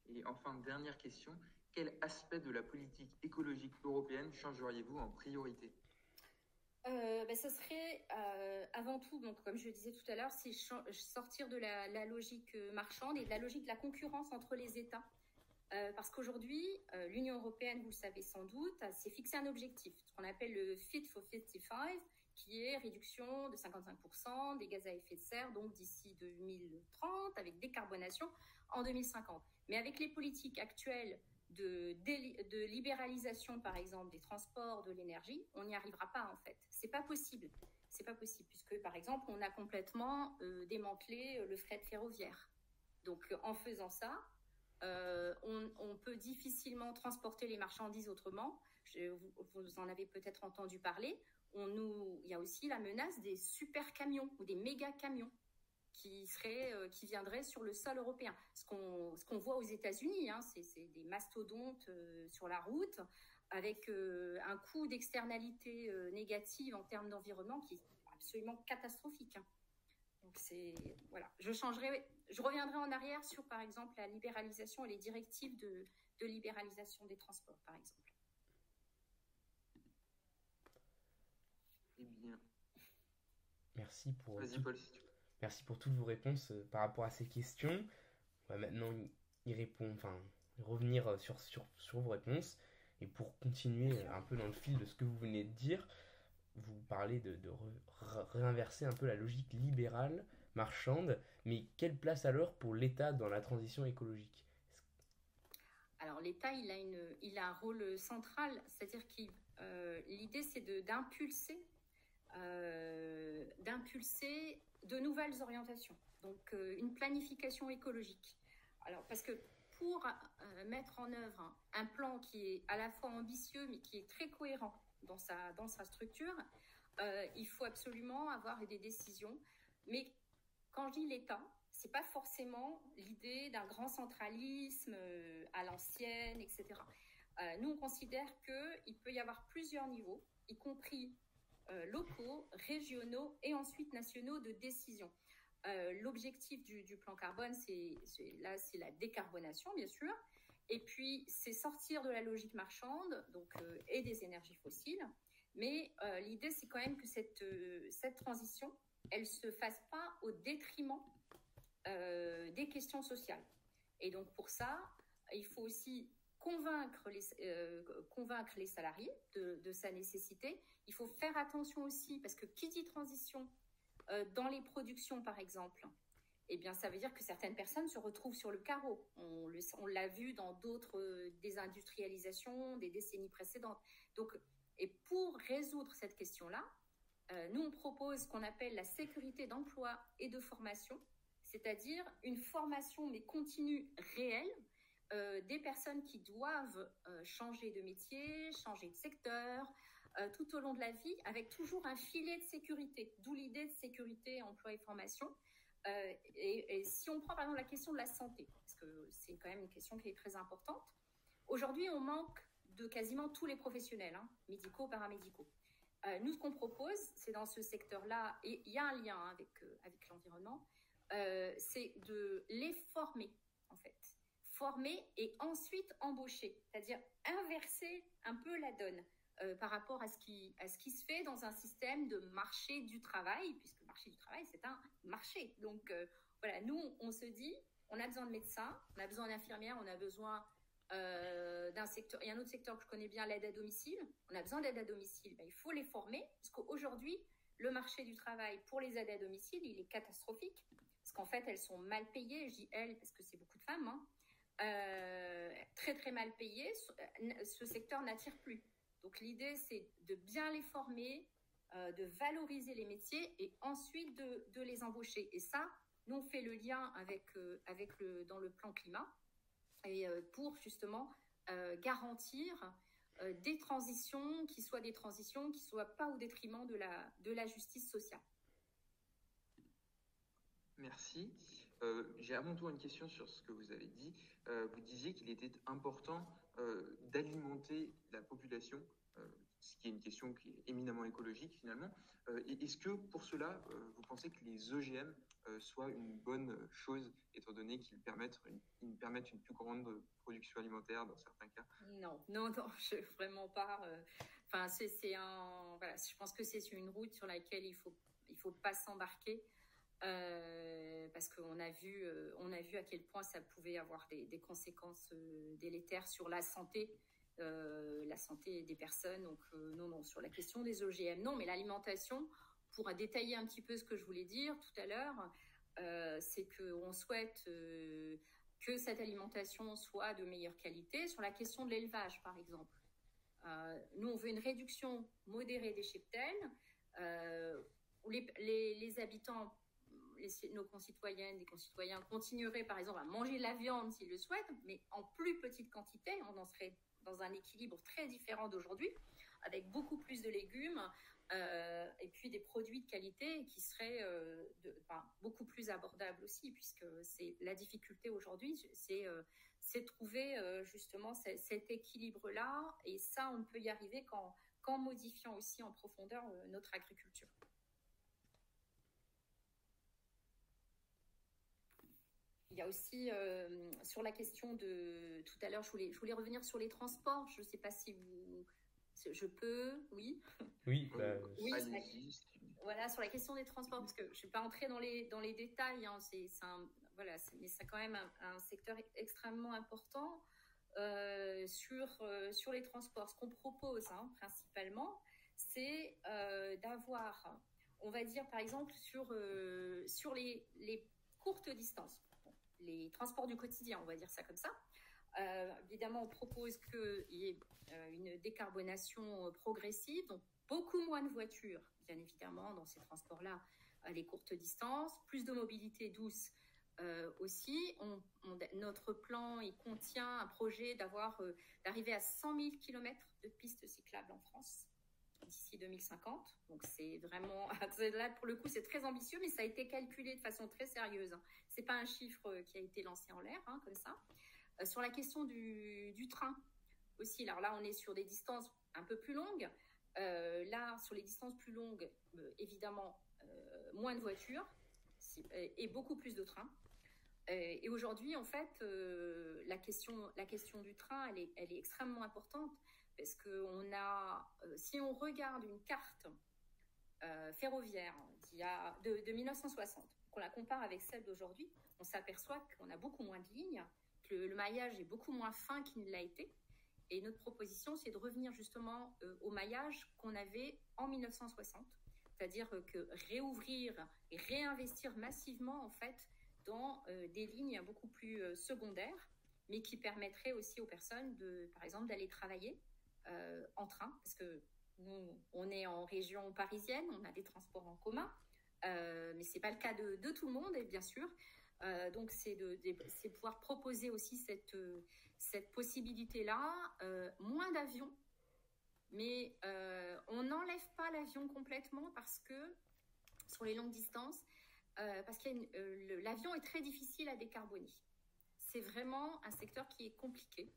Et enfin, dernière question, quel aspect de la politique écologique européenne changeriez-vous en priorité? Ce serait avant tout, donc, comme je le disais tout à l'heure, c'est sortir de la logique marchande et de la logique de la concurrence entre les États. Parce qu'aujourd'hui, l'Union européenne, vous le savez sans doute, s'est fixé un objectif, ce qu'on appelle le Fit for 55, qui est réduction de 55% des gaz à effet de serre, donc d'ici 2030, avec décarbonation en 2050. Mais avec les politiques actuelles de libéralisation, par exemple, des transports, de l'énergie, on n'y arrivera pas, en fait. C'est pas possible. C'est pas possible, puisque, par exemple, on a complètement démantelé le fret ferroviaire. Donc, en faisant ça, on peut difficilement transporter les marchandises autrement. Vous en avez peut-être entendu parler. Il y a aussi la menace des super camions ou des méga camions qui viendraient sur le sol européen. Ce qu'on voit aux États-Unis, hein, c'est des mastodontes sur la route avec un coût d'externalité négative en termes d'environnement qui est absolument catastrophique. Hein. Donc voilà. Je reviendrai en arrière sur, par exemple, la libéralisation et les directives de libéralisation des transports, par exemple. Eh bien. Merci pour, Vas-y, Paul, si tu veux. Merci pour toutes vos réponses par rapport à ces questions. On va maintenant revenir sur vos réponses. Et pour continuer un peu dans le fil de ce que vous venez de dire, vous parlez de réinverser un peu la logique libérale, marchande, mais quelle place alors pour l'État dans la transition écologique? Alors l'État, il a un rôle central, c'est-à-dire que l'idée c'est d'impulser de nouvelles orientations, donc une planification écologique. Alors parce que pour mettre en œuvre un plan qui est à la fois ambitieux mais qui est très cohérent dans sa structure, il faut absolument avoir des décisions. Mais quand je dis l'État, c'est pas forcément l'idée d'un grand centralisme à l'ancienne, etc. Nous, on considère qu'il peut y avoir plusieurs niveaux, y compris locaux, régionaux et ensuite nationaux de décision. L'objectif du plan carbone, c'est la décarbonation, bien sûr. Et puis, c'est sortir de la logique marchande et des énergies fossiles. Mais l'idée, c'est quand même que cette transition, elle ne se fasse pas au détriment des questions sociales. Et donc, pour ça, il faut aussi convaincre les salariés de sa nécessité. Il faut faire attention aussi, parce que qui dit transition dans les productions, par exemple, eh bien, ça veut dire que certaines personnes se retrouvent sur le carreau. On l'a vu dans d'autres désindustrialisations des décennies précédentes. Donc, et pour résoudre cette question-là, nous, on propose ce qu'on appelle la sécurité d'emploi et de formation, c'est-à-dire une formation mais continue, réelle, des personnes qui doivent changer de métier, changer de secteur, tout au long de la vie, avec toujours un filet de sécurité, d'où l'idée de sécurité, emploi et formation. Et si on prend par exemple la question de la santé, parce que c'est quand même une question qui est très importante, aujourd'hui on manque de quasiment tous les professionnels, médicaux, paramédicaux. Nous, ce qu'on propose, c'est dans ce secteur-là, et il y a un lien avec l'environnement, c'est de les former, en fait. Former et ensuite embaucher, c'est-à-dire inverser un peu la donne par rapport à ce qui se fait dans un système de marché du travail, puisque le marché du travail, c'est un marché. Donc, voilà, nous, on se dit, on a besoin de médecins, on a besoin d'infirmières, on a besoin d'un secteur, et un autre secteur que je connais bien, l'aide à domicile. On a besoin d'aide à domicile, il faut les former, parce qu'aujourd'hui, le marché du travail pour les aides à domicile, il est catastrophique, parce qu'en fait, elles sont mal payées, je dis elles, parce que c'est beaucoup de femmes, très très mal payées, ce secteur n'attire plus. Donc l'idée, c'est de bien les former, de valoriser les métiers et ensuite de les embaucher. Et ça, nous, on fait le lien dans le plan climat, et pour justement garantir des transitions qui soient pas au détriment de la justice sociale. Merci. J'ai à mon tour une question sur ce que vous avez dit. Vous disiez qu'il était important d'alimenter la population, ce qui est une question qui est éminemment écologique finalement. Est-ce que pour cela, vous pensez que les OGM soient une bonne chose, étant donné qu'ils permettent une plus grande production alimentaire dans certains cas? Non, vraiment pas. Enfin, voilà, je pense que c'est une route sur laquelle il faut pas s'embarquer. Parce qu'on a vu à quel point ça pouvait avoir des conséquences délétères sur la santé des personnes. Donc non, sur la question des OGM, non, mais l'alimentation, pour détailler un petit peu ce que je voulais dire tout à l'heure, c'est qu'on souhaite que cette alimentation soit de meilleure qualité. Sur la question de l'élevage, par exemple, nous, on veut une réduction modérée des cheptels, où les habitants, nos concitoyennes et concitoyens continueraient par exemple à manger de la viande s'ils le souhaitent, mais en plus petite quantité. On en serait dans un équilibre très différent d'aujourd'hui, avec beaucoup plus de légumes et puis des produits de qualité qui seraient beaucoup plus abordables aussi, puisque c'est la difficulté aujourd'hui, c'est trouver justement cet équilibre-là, et ça on ne peut y arriver qu'en modifiant aussi en profondeur notre agriculture. Il y a aussi sur la question de tout à l'heure, je voulais revenir sur les transports. Je ne sais pas si je peux, oui. Oui. Voilà, sur la question des transports, parce que je ne suis pas entrée dans les détails. C'est voilà, mais c'est quand même un secteur extrêmement important sur les transports. Ce qu'on propose principalement, c'est d'avoir, on va dire par exemple sur les courtes distances, les transports du quotidien, on va dire ça comme ça. Évidemment, on propose qu'il y ait une décarbonation progressive, donc beaucoup moins de voitures, bien évidemment, dans ces transports-là, les courtes distances, plus de mobilité douce aussi. Notre plan, il contient un projet d'arriver à 100 000 km de pistes cyclables en France d'ici 2050. Donc, c'est vraiment, là, pour le coup, c'est très ambitieux, mais ça a été calculé de façon très sérieuse. Ce n'est pas un chiffre qui a été lancé en l'air, comme ça. Sur la question du train aussi, alors là, on est sur des distances un peu plus longues. Là, sur les distances plus longues, évidemment, moins de voitures et beaucoup plus de trains. Et aujourd'hui, en fait, la question du train, elle est extrêmement importante parce que si on regarde une carte ferroviaire de 1960, qu'on la compare avec celle d'aujourd'hui, on s'aperçoit qu'on a beaucoup moins de lignes, que le maillage est beaucoup moins fin qu'il ne l'a été. Et notre proposition, c'est de revenir justement au maillage qu'on avait en 1960, c'est-à-dire que réouvrir et réinvestir massivement en fait dans des lignes beaucoup plus secondaires, mais qui permettraient aussi aux personnes par exemple, d'aller travailler en train, parce que nous, on est en région parisienne, on a des transports en commun, mais c'est pas le cas de tout le monde, et bien sûr. Donc, c'est pouvoir proposer aussi cette possibilité-là, moins d'avions, mais on n'enlève pas l'avion complètement parce que, sur les longues distances, parce que l'avion est très difficile à décarboner. C'est vraiment un secteur qui est compliqué.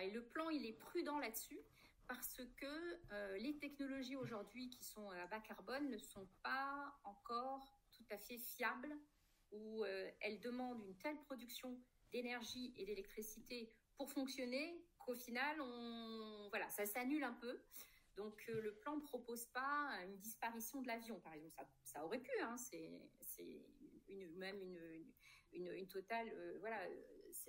Et le plan, il est prudent là-dessus parce que les technologies aujourd'hui qui sont à bas carbone ne sont pas encore tout à fait fiables, où elles demandent une telle production d'énergie et d'électricité pour fonctionner qu'au final, voilà, ça s'annule un peu. Donc, le plan ne propose pas une disparition de l'avion, par exemple. Ça aurait pu, c'est même une totale... voilà,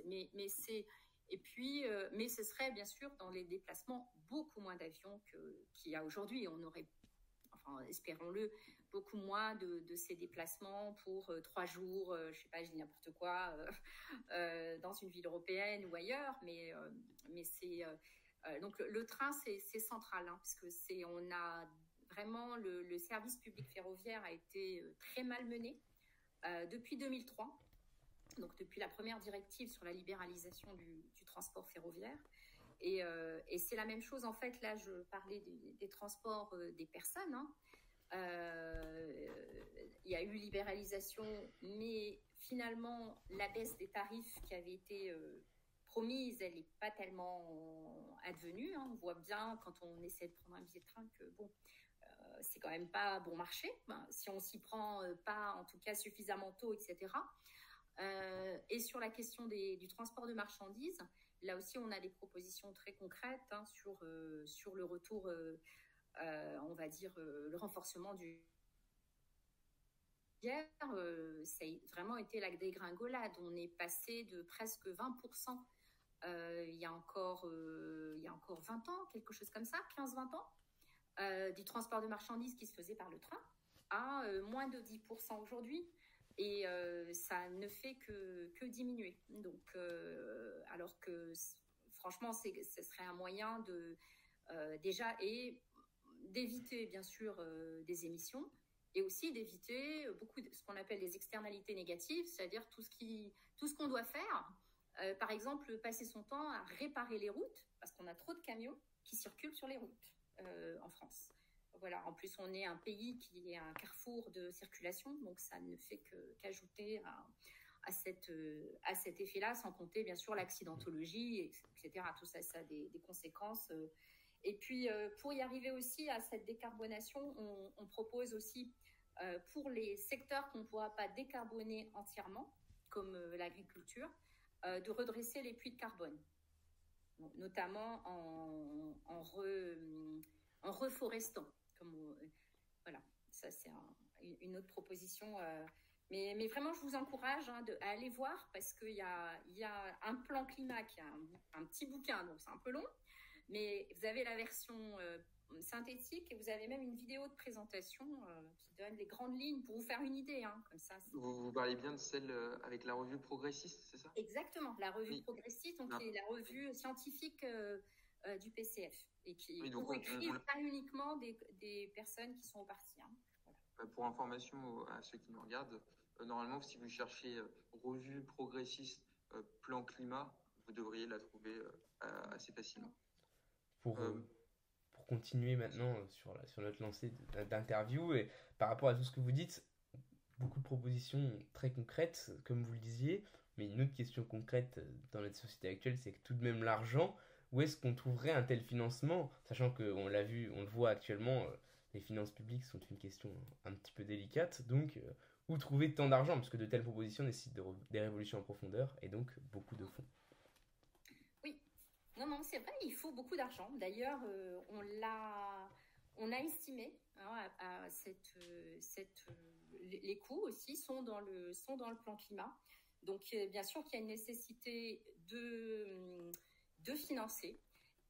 mais c'est... Et puis, mais ce serait bien sûr dans les déplacements beaucoup moins d'avions qu'il y a aujourd'hui. On aurait, enfin, espérons-le, beaucoup moins de ces déplacements pour 3 jours, je ne sais pas, je dis n'importe quoi, dans une ville européenne ou ailleurs. Mais c'est... donc le train, c'est central, parce que on a vraiment le service public ferroviaire a été très mal mené depuis 2003. Donc depuis la première directive sur la libéralisation du transport ferroviaire. Et c'est la même chose, en fait, là je parlais des transports des personnes. Il y a eu libéralisation, mais finalement la baisse des tarifs qui avait été promise, elle n'est pas tellement advenue. On voit bien quand on essaie de prendre un billet de train que bon, c'est quand même pas bon marché, si on s'y prend pas en tout cas suffisamment tôt, etc. Et sur la question du transport de marchandises, là aussi on a des propositions très concrètes sur le retour, on va dire le renforcement du ça a vraiment été la dégringolade. On est passé de presque 20% il y a encore 20 ans, quelque chose comme ça, 15-20 ans, du transport de marchandises qui se faisait par le train à moins de 10% aujourd'hui. Et ça ne fait que diminuer. Donc, alors que franchement, ce serait un moyen déjà d'éviter bien sûr des émissions et aussi d'éviter beaucoup de ce qu'on appelle les externalités négatives, c'est-à-dire tout ce qu'on doit faire. Par exemple, passer son temps à réparer les routes parce qu'on a trop de camions qui circulent sur les routes en France. Voilà. En plus, on est un pays qui est un carrefour de circulation, donc ça ne fait qu'ajouter à cet effet-là, sans compter bien sûr l'accidentologie, etc. Tout ça, ça a des conséquences. Et puis, pour y arriver aussi à cette décarbonation, on propose aussi pour les secteurs qu'on ne pourra pas décarboner entièrement, comme l'agriculture, de redresser les puits de carbone, donc, notamment en reforestant. Voilà, ça c'est une autre proposition Mais vraiment, je vous encourage à aller voir parce qu'il y a un plan climat qui a un petit bouquin, donc c'est un peu long, mais vous avez la version synthétique et vous avez même une vidéo de présentation qui donne les grandes lignes pour vous faire une idée. Comme ça, vous parlez bien de celle avec la revue Progressiste, c'est ça? Exactement, la revue Progressiste, donc qui est la revue scientifique du PCF et qui écrivent pas uniquement des personnes qui sont au parti. Voilà. Pour information à ceux qui nous regardent, normalement, si vous cherchez revue Progressiste plan climat, vous devriez la trouver assez facilement. Pour continuer maintenant sur notre lancée d'interview, et par rapport à tout ce que vous dites, beaucoup de propositions très concrètes, comme vous le disiez, mais une autre question concrète dans notre société actuelle, c'est que tout de même l'argent, où est-ce qu'on trouverait un tel financement, sachant qu'on l'a vu, on le voit actuellement, les finances publiques sont une question un petit peu délicate, donc où trouver tant d'argent, parce que de telles propositions nécessitent des révolutions en profondeur, et donc beaucoup de fonds. Non, c'est vrai, il faut beaucoup d'argent. D'ailleurs, on a estimé les coûts aussi sont dans le plan climat. Donc, bien sûr qu'il y a une nécessité de financer.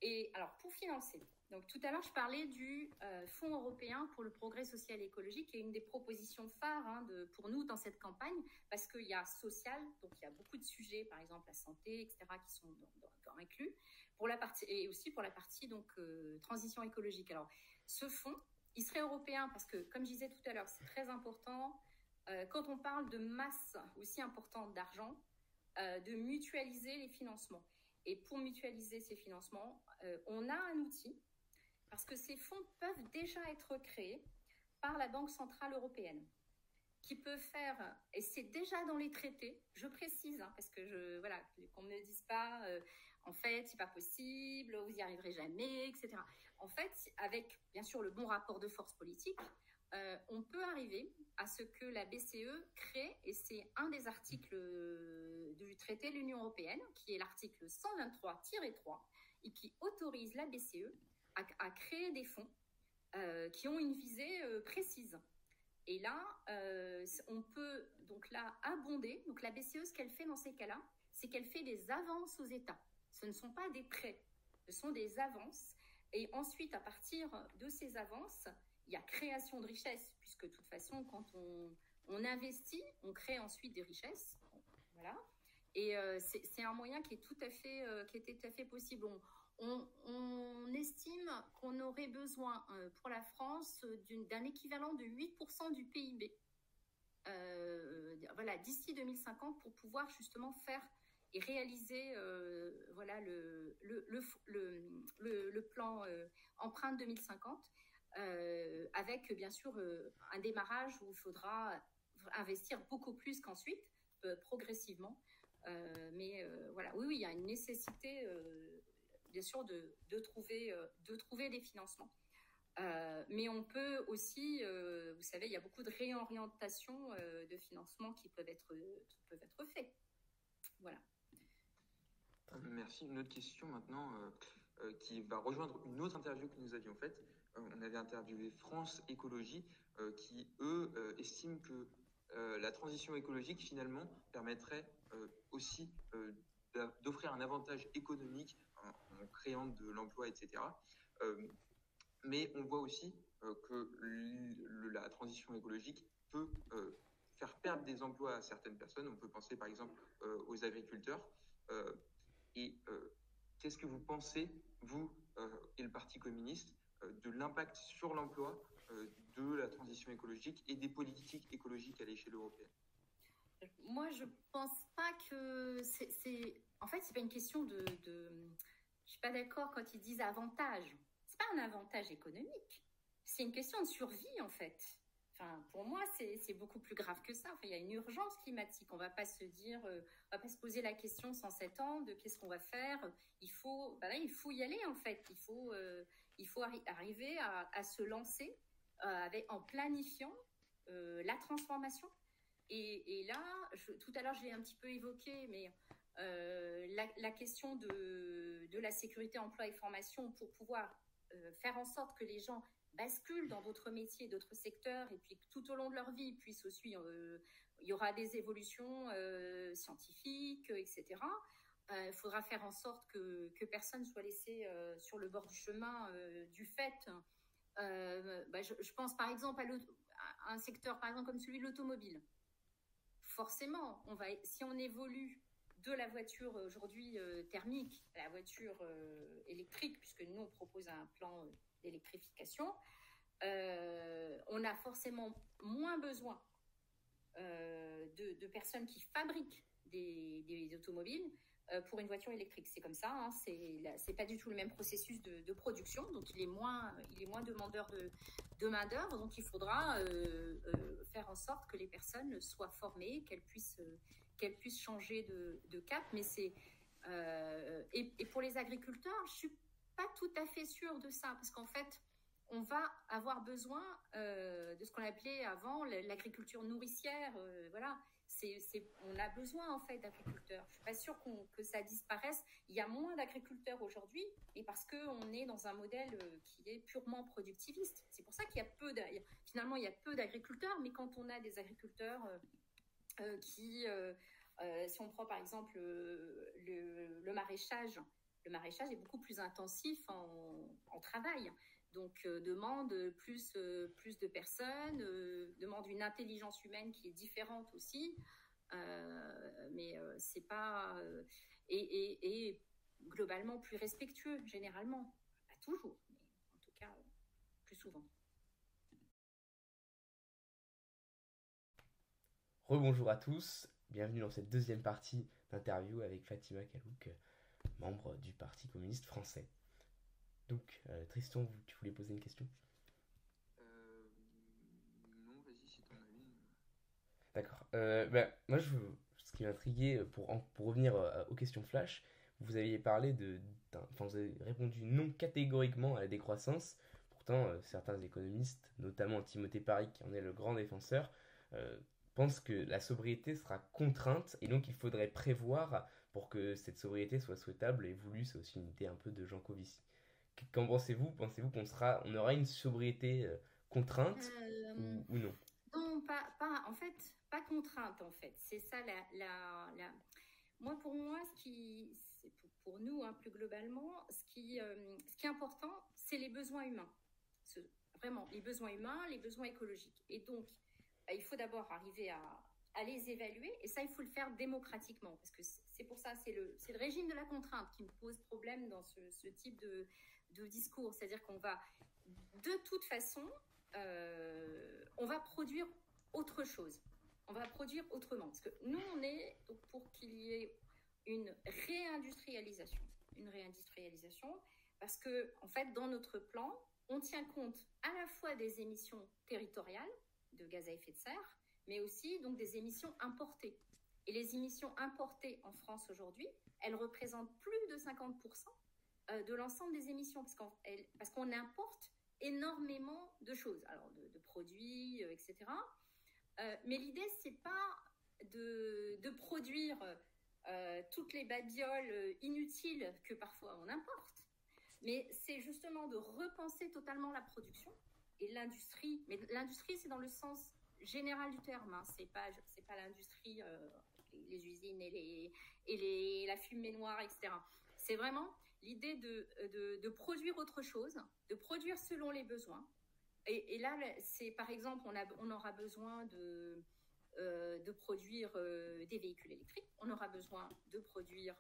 Et alors, pour financer, donc tout à l'heure, je parlais du Fonds européen pour le progrès social et écologique, qui est une des propositions phares pour nous dans cette campagne, parce qu'il y a social, donc il y a beaucoup de sujets, par exemple la santé, etc., qui sont inclus, et aussi pour la partie donc transition écologique. Alors, ce fonds, il serait européen parce que, comme je disais tout à l'heure, c'est très important, quand on parle de masse aussi importante d'argent, de mutualiser les financements. Et pour mutualiser ces financements, on a un outil, parce que ces fonds peuvent déjà être créés par la Banque centrale européenne, qui peut faire, et c'est déjà dans les traités, je précise, parce que qu'on ne me dise pas, en fait, c'est pas possible, vous y arriverez jamais, etc. En fait, avec bien sûr le bon rapport de force politique, on peut arriver à ce que la BCE crée, et c'est un des articles du traité de l'Union européenne, qui est l'article 123-3, et qui autorise la BCE à créer des fonds qui ont une visée précise. Et là, on peut donc là abonder. Donc la BCE, ce qu'elle fait dans ces cas-là, c'est qu'elle fait des avances aux États. Ce ne sont pas des prêts, ce sont des avances. Et ensuite, à partir de ces avances, il y a création de richesses, puisque de toute façon, quand on investit, on crée ensuite des richesses. Voilà. Et c'est un moyen qui était tout à fait possible. On estime qu'on aurait besoin pour la France d'un équivalent de 8% du PIB d'ici 2050 pour pouvoir justement faire et réaliser le plan empreinte 2050 avec bien sûr un démarrage où il faudra investir beaucoup plus qu'ensuite, progressivement. Oui, il y a une nécessité bien sûr de trouver des financements. Mais on peut aussi, vous savez, il y a beaucoup de réorientations de financement qui peuvent être faits. Voilà. Merci. Une autre question maintenant qui va rejoindre une autre interview que nous avions faite. On avait interviewé France Écologie qui, eux, estiment que la transition écologique, finalement, permettrait aussi d'offrir un avantage économique en créant de l'emploi, etc. Mais on voit aussi que la transition écologique peut faire perdre des emplois à certaines personnes. On peut penser par exemple aux agriculteurs. Qu'est-ce que vous pensez, vous et le Parti communiste, de l'impact sur l'emploi de la transition écologique et des politiques écologiques à l'échelle européenne? Moi, je pense pas que en fait, c'est pas une question de... Je suis pas d'accord quand ils disent avantage. C'est pas un avantage économique. C'est une question de survie, en fait. Enfin, pour moi, c'est beaucoup plus grave que ça. Enfin, il y a une urgence climatique. On va pas se dire, on va pas se poser la question sans s'attendre de qu'est-ce qu'on va faire. Il faut y aller, en fait. Il faut arriver à se lancer en planifiant la transformation. Et là, tout à l'heure, je l'ai un petit peu évoqué, mais la question de la sécurité, emploi et formation pour pouvoir faire en sorte que les gens basculent dans d'autres métiers, d'autres secteurs, et puis que tout au long de leur vie puissent aussi, il y aura des évolutions scientifiques, etc. Il faudra faire en sorte que personne soit laissé sur le bord du chemin du fait. Je pense par exemple à un secteur par exemple comme celui de l'automobile. Forcément, si on évolue de la voiture aujourd'hui thermique à la voiture électrique, puisque nous on propose un plan d'électrification, on a forcément moins besoin de personnes qui fabriquent des automobiles pour une voiture électrique. C'est comme ça, hein, c'est pas du tout le même processus de production, donc il est moins demandeur de main-d'œuvre, donc il faudra faire en sorte que les personnes soient formées, qu'elles puissent changer de cap. Mais et pour les agriculteurs, je suis pas tout à fait sûre de ça, parce qu'en fait, on va avoir besoin de ce qu'on appelait avant l'agriculture nourricière. Voilà, on a besoin en fait d'agriculteurs. Je suis pas sûre que ça disparaisse. Il y a moins d'agriculteurs aujourd'hui, et parce qu'on est dans un modèle qui est purement productiviste. C'est pour ça qu'il y a finalement il y a peu d'agriculteurs, mais quand on a des agriculteurs qui, si on prend par exemple le maraîchage est beaucoup plus intensif en travail. Donc, demande plus de personnes, demande une intelligence humaine qui est différente aussi, mais c'est pas et globalement plus respectueux généralement, pas toujours, mais en tout cas plus souvent. Rebonjour à tous, bienvenue dans cette deuxième partie d'interview avec Fatima Kalouk, membre du Parti communiste français. Donc, Tristan, tu voulais poser une question ? Non, vas-y, si t'en as une. D'accord. Moi, ce qui m'intriguait, pour revenir aux questions flash, vous aviez parlé vous avez répondu non catégoriquement à la décroissance. Pourtant, certains économistes, notamment Timothée Parry, qui en est le grand défenseur, pensent que la sobriété sera contrainte et donc il faudrait prévoir pour que cette sobriété soit souhaitable et voulue. C'est aussi une idée un peu de Jean Covici. Qu'en pensez-vous ? Pensez-vous qu'on aura une sobriété contrainte ou non ? Non, en fait, pas contrainte en fait. C'est ça pour moi, pour nous, hein, plus globalement, ce qui est important, c'est les besoins humains. Vraiment, les besoins humains, les besoins écologiques. Et donc, il faut d'abord arriver à les évaluer, et ça, il faut le faire démocratiquement, parce que c'est pour ça, c'est le régime de la contrainte qui me pose problème dans ce type de discours. C'est-à-dire qu'on va, de toute façon, on va produire autre chose. On va produire autrement. Parce que nous, on est donc pour qu'il y ait une réindustrialisation. Parce que, en fait, dans notre plan, on tient compte à la fois des émissions territoriales de gaz à effet de serre, mais aussi donc des émissions importées. Et les émissions importées en France aujourd'hui, elles représentent plus de 50% de l'ensemble des émissions, parce qu'on importe énormément de choses, alors de produits, etc. Mais l'idée, c'est pas de produire toutes les babioles inutiles que parfois on importe, mais c'est justement de repenser totalement la production et l'industrie. Mais l'industrie, c'est dans le sens général du terme, hein. C'est pas l'industrie, les usines et la fumée noire, etc. C'est vraiment l'idée de produire autre chose, de produire selon les besoins. Et là, c'est par exemple, on aura besoin de produire des véhicules électriques, on aura besoin de produire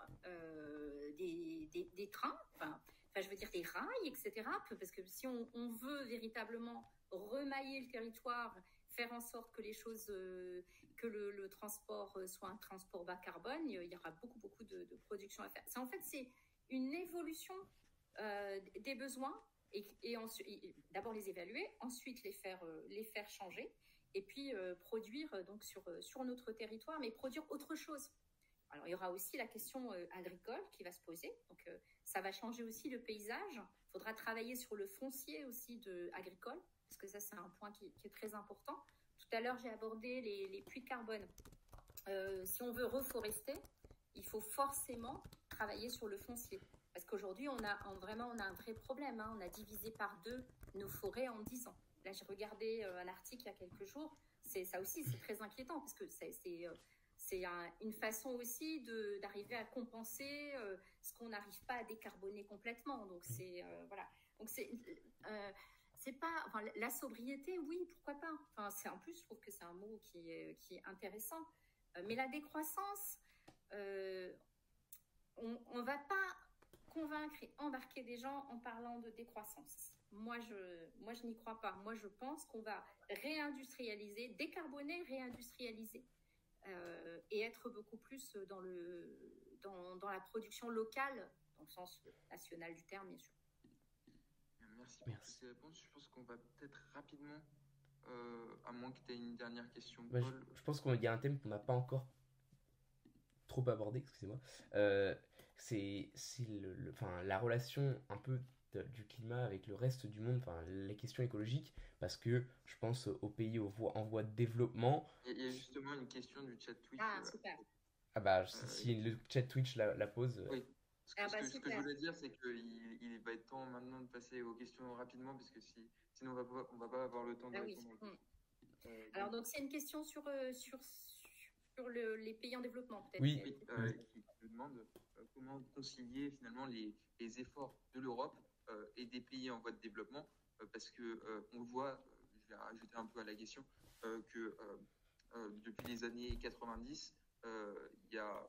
des trains, enfin, je veux dire des rails, etc. Parce que si on veut véritablement remailler le territoire, faire en sorte que les choses, que le transport soit un transport bas carbone, il y aura beaucoup de production à faire. En fait, c'est une évolution des besoins, et ensuite, d'abord les évaluer, ensuite les faire changer, et puis produire donc sur notre territoire, mais produire autre chose. Alors, il y aura aussi la question agricole qui va se poser. Donc, ça va changer aussi le paysage. Il faudra travailler sur le foncier aussi agricole, parce que ça, c'est un point qui est très important. Tout à l'heure, j'ai abordé les puits de carbone. Si on veut reforester, il faut forcément travailler sur le foncier. Parce qu'aujourd'hui, on a un vrai problème. Hein. On a divisé par 2 nos forêts en 10 ans. Là, j'ai regardé un article il y a quelques jours. Ça aussi, c'est très inquiétant parce que c'est une façon aussi d'arriver à compenser ce qu'on n'arrive pas à décarboner complètement. Donc, voilà. Donc, c'est pas, enfin, la sobriété, oui, pourquoi pas. Enfin, en plus, je trouve que c'est un mot qui est intéressant. Mais la décroissance, on ne va pas convaincre et embarquer des gens en parlant de décroissance. Moi, je n'y crois pas. Moi, je pense qu'on va réindustrialiser, décarboner, réindustrialiser. Et être beaucoup plus dans la production locale, dans le sens national du terme, bien sûr. Merci pour toutes ces réponses. Je pense qu'on va peut-être rapidement, à moins que tu aies une dernière question, Paul. Je pense qu'il y a un thème qu'on n'a pas encore trop abordé, excusez-moi. C'est la relation un peu du climat avec le reste du monde, les questions écologiques, parce que je pense aux pays en voie de développement. Il y a justement une question du chat Twitch. Ah, super. Si le chat Twitch la pose. Oui. Ce que je voulais dire, c'est qu'il va être temps maintenant de passer aux questions rapidement, parce que sinon on va pas avoir le temps de répondre. Oui. Alors, donc, c'est une question sur les pays en développement, peut-être. Oui. Qui nous demande comment concilier finalement les efforts de l'Europe et des pays en voie de développement, parce que on voit, je vais rajouter un peu à la question, que depuis les années 90, il y a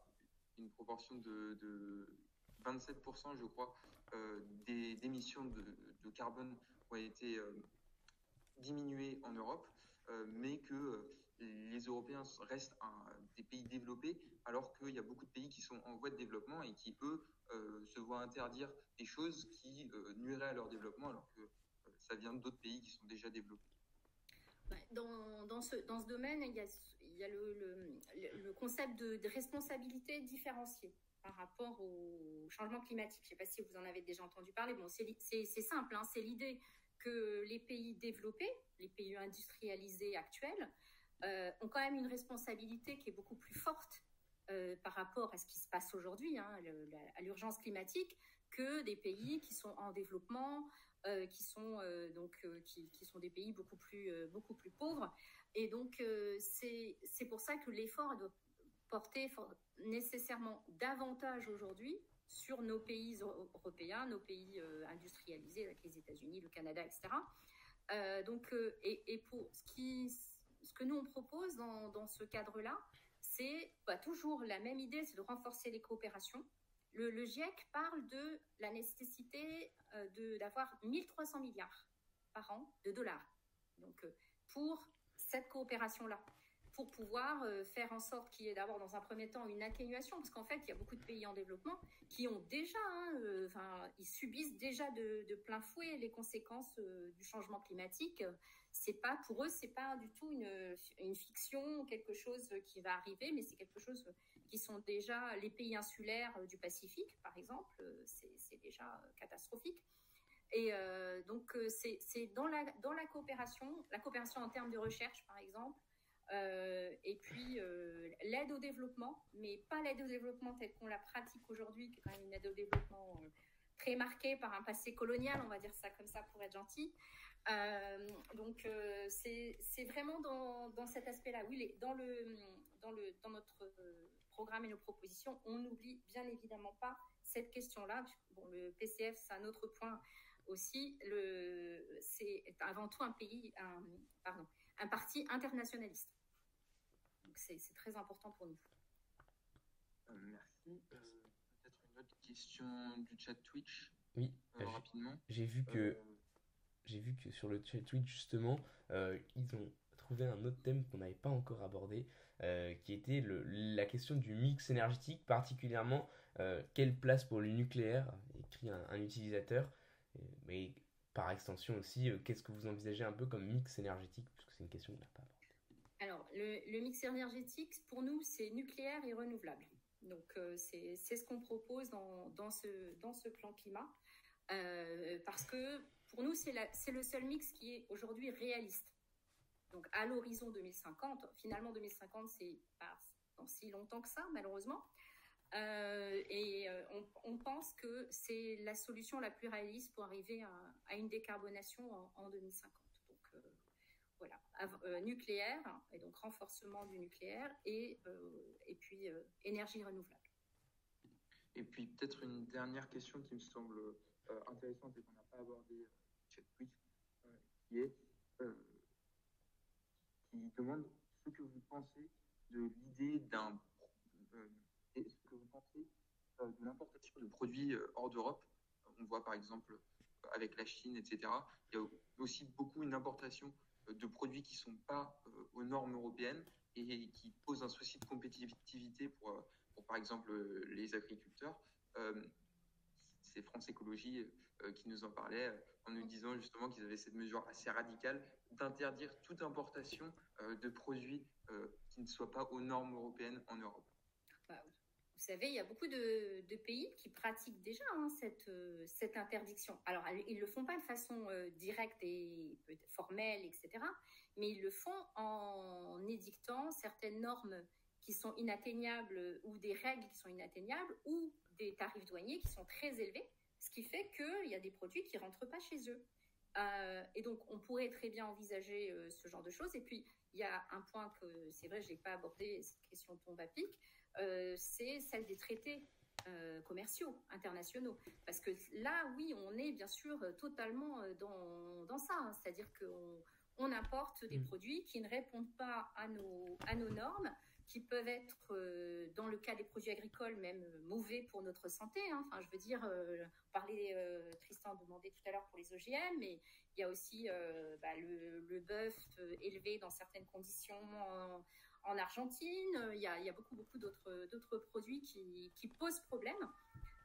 une proportion de 27%, je crois, des émissions de carbone ont été diminuées en Europe, mais que les Européens restent des pays développés, alors qu'il y a beaucoup de pays qui sont en voie de développement et qui, eux, se voient interdire des choses qui nuiraient à leur développement, alors que ça vient d'autres pays qui sont déjà développés. Dans ce domaine, il y a le concept de responsabilité différenciée par rapport au changement climatique. Je ne sais pas si vous en avez déjà entendu parler. Bon, c'est simple, hein, c'est l'idée que les pays développés, les pays industrialisés actuels, ont quand même une responsabilité qui est beaucoup plus forte par rapport à ce qui se passe aujourd'hui, hein, à l'urgence climatique, que des pays qui sont en développement, qui sont des pays beaucoup plus pauvres. Et donc, c'est pour ça que l'effort doit porter nécessairement davantage aujourd'hui sur nos pays européens, nos pays industrialisés, avec les États-Unis, le Canada, etc. Et pour ce que nous on propose dans ce cadre-là, c'est toujours la même idée, c'est de renforcer les coopérations. Le GIEC parle de la nécessité d'avoir 1300 milliards par an de dollars. Donc, pour cette coopération-là, pour pouvoir faire en sorte qu'il y ait d'abord dans un premier temps une atténuation, parce qu'en fait, il y a beaucoup de pays en développement qui ont déjà, ils subissent déjà de plein fouet les conséquences du changement climatique. Pour eux, c'est pas du tout une fiction, quelque chose qui va arriver, mais c'est quelque chose qui sont déjà les pays insulaires du Pacifique, par exemple, c'est déjà catastrophique. Et donc, c'est dans la coopération en termes de recherche, par exemple, et puis l'aide au développement, mais pas l'aide au développement telle qu'on la pratique aujourd'hui, qui est quand même une aide au développement très marquée par un passé colonial, on va dire ça comme ça pour être gentil. Donc c'est vraiment dans cet aspect-là. Oui, dans notre programme et nos propositions, on n'oublie bien évidemment pas cette question-là. Bon, le PCF, c'est un autre point aussi. C'est avant tout un parti internationaliste. Donc c'est très important pour nous. Merci. Peut-être une autre question du chat Twitch. Oui. Rapidement. J'ai vu que sur le chat Twitch justement, ils ont trouvé un autre thème qu'on n'avait pas encore abordé, qui était la question du mix énergétique, particulièrement quelle place pour le nucléaire, écrit un utilisateur, mais par extension aussi, qu'est-ce que vous envisagez un peu comme mix énergétique, parce que c'est une question qu'on n'a pas abordée. Alors, le mix énergétique, pour nous, c'est nucléaire et renouvelable. Donc, c'est ce qu'on propose dans ce plan climat, parce que pour nous, c'est le seul mix qui est aujourd'hui réaliste. Donc, à l'horizon 2050, finalement 2050, c'est pas dans si longtemps que ça, malheureusement. On pense que c'est la solution la plus réaliste pour arriver à une décarbonation en 2050. Donc voilà, nucléaire, et donc renforcement du nucléaire, et puis énergie renouvelable. Et puis peut-être une dernière question qui me semble intéressante et qu'on n'a pas abordée chez Twitch, qui demande ce que vous pensez de l'idée et ce que vous pensez de l'importation de produits hors d'Europe. On voit par exemple avec la Chine, etc. Il y a aussi beaucoup une importation de produits qui ne sont pas aux normes européennes et qui posent un souci de compétitivité pour par exemple les agriculteurs. C'est France Écologie qui nous en parlait en nous disant justement qu'ils avaient cette mesure assez radicale d'interdire toute importation de produits qui ne soient pas aux normes européennes en Europe. Vous savez, il y a beaucoup de pays qui pratiquent déjà cette interdiction. Alors, ils ne le font pas de façon directe et formelle, etc., mais ils le font en édictant certaines normes qui sont inatteignables ou des règles qui sont inatteignables ou des tarifs douaniers qui sont très élevés, ce qui fait qu'il y a des produits qui ne rentrent pas chez eux. Et donc, on pourrait très bien envisager ce genre de choses. Et puis, il y a un point que, c'est vrai, je n'ai pas abordé, cette question tombe à pic, c'est celle des traités commerciaux internationaux. Parce que là, oui, on est bien sûr totalement dans ça. Hein. C'est-à-dire qu'on importe des produits qui ne répondent pas à nos normes, qui peuvent être, dans le cas des produits agricoles, même mauvais pour notre santé. Hein. Enfin, je veux dire, Tristan demandait tout à l'heure pour les OGM, mais il y a aussi le bœuf élevé dans certaines conditions en Argentine. Il y a beaucoup d'autres produits qui posent problème.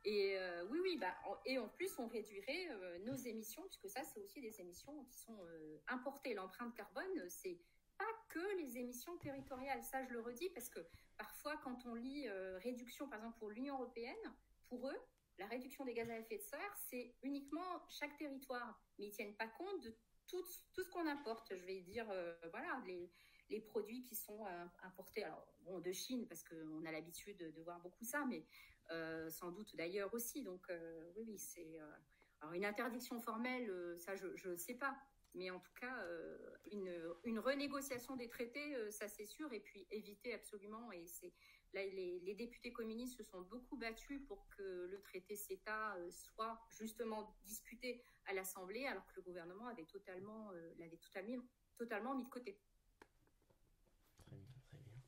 Et oui, et en plus, on réduirait nos émissions, puisque ça, c'est aussi des émissions qui sont importées. L'empreinte carbone, c'est pas que les émissions territoriales. Ça, je le redis, parce que parfois, quand on lit réduction, par exemple, pour l'Union européenne, pour eux, la réduction des gaz à effet de serre, c'est uniquement chaque territoire. Mais ils ne tiennent pas compte de tout ce qu'on importe. Je vais dire, voilà, les produits qui sont importés, alors, bon, de Chine, parce qu'on a l'habitude de voir beaucoup ça, mais sans doute d'ailleurs aussi. Donc, oui, c'est... alors, une interdiction formelle, ça, je ne sais pas. Mais en tout cas, une renégociation des traités, ça c'est sûr, et puis éviter absolument. Et là, les députés communistes se sont beaucoup battus pour que le traité CETA soit justement discuté à l'Assemblée, alors que le gouvernement l'avait totalement mis de côté. Très bien, très bien.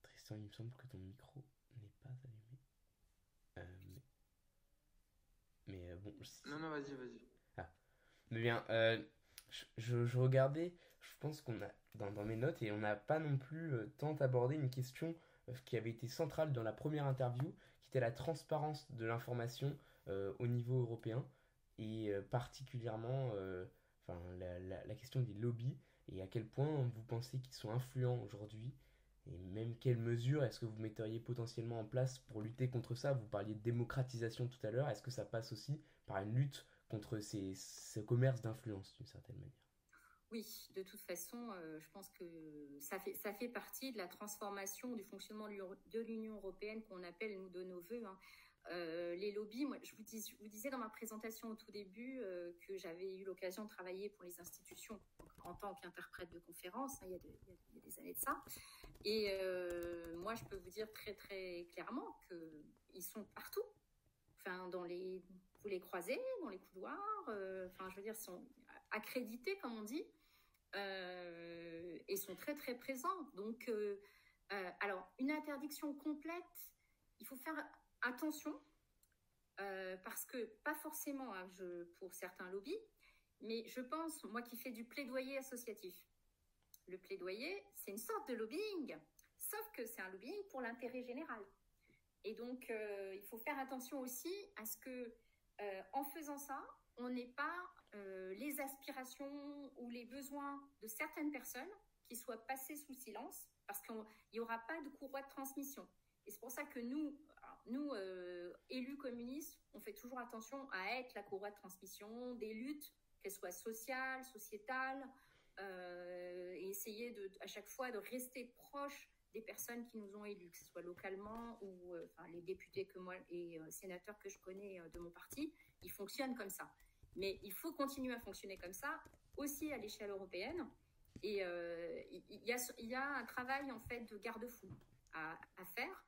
Tristan, il me semble que ton micro n'est pas allumé. Mais bon. Non, vas-y. Ah. Mais bien, je regardais, je pense qu'on a dans mes notes, et on n'a pas non plus tant abordé une question qui avait été centrale dans la première interview, qui était la transparence de l'information au niveau européen, et particulièrement la question des lobbies, et à quel point vous pensez qu'ils sont influents aujourd'hui, et même quelles mesures est-ce que vous metteriez potentiellement en place pour lutter contre ça. Vous parliez de démocratisation tout à l'heure, est-ce que ça passe aussi par une lutte contre ce commerce d'influence d'une certaine manière? Oui, de toute façon, je pense que ça fait partie de la transformation du fonctionnement de l'Union européenne qu'on appelle, nous, de nos voeux. Hein. Les lobbies, moi, je vous disais dans ma présentation au tout début que j'avais eu l'occasion de travailler pour les institutions en tant qu'interprète de conférences, hein, il y a des années de ça. Et moi, je peux vous dire très, très clairement qu'ils sont partout. Enfin, vous les croisez dans les couloirs. Enfin, je veux dire, ils sont accrédités, comme on dit, et sont très, très présents. Donc, alors, une interdiction complète, il faut faire attention, parce que, pas forcément hein, pour certains lobbies, mais je pense, moi qui fais du plaidoyer associatif, le plaidoyer, c'est une sorte de lobbying, sauf que c'est un lobbying pour l'intérêt général. Et donc, il faut faire attention aussi à ce que, en faisant ça, on n'ait pas les aspirations ou les besoins de certaines personnes qui soient passées sous silence, parce qu'il n'y aura pas de courroie de transmission. Et c'est pour ça que nous, élus communistes, on fait toujours attention à être la courroie de transmission des luttes, qu'elles soient sociales, sociétales, et essayer à chaque fois de rester proche des personnes qui nous ont élus, que ce soit localement ou les députés que moi et sénateurs que je connais de mon parti, ils fonctionnent comme ça. Mais il faut continuer à fonctionner comme ça, aussi à l'échelle européenne. Et il y a un travail en fait de garde-fou à faire,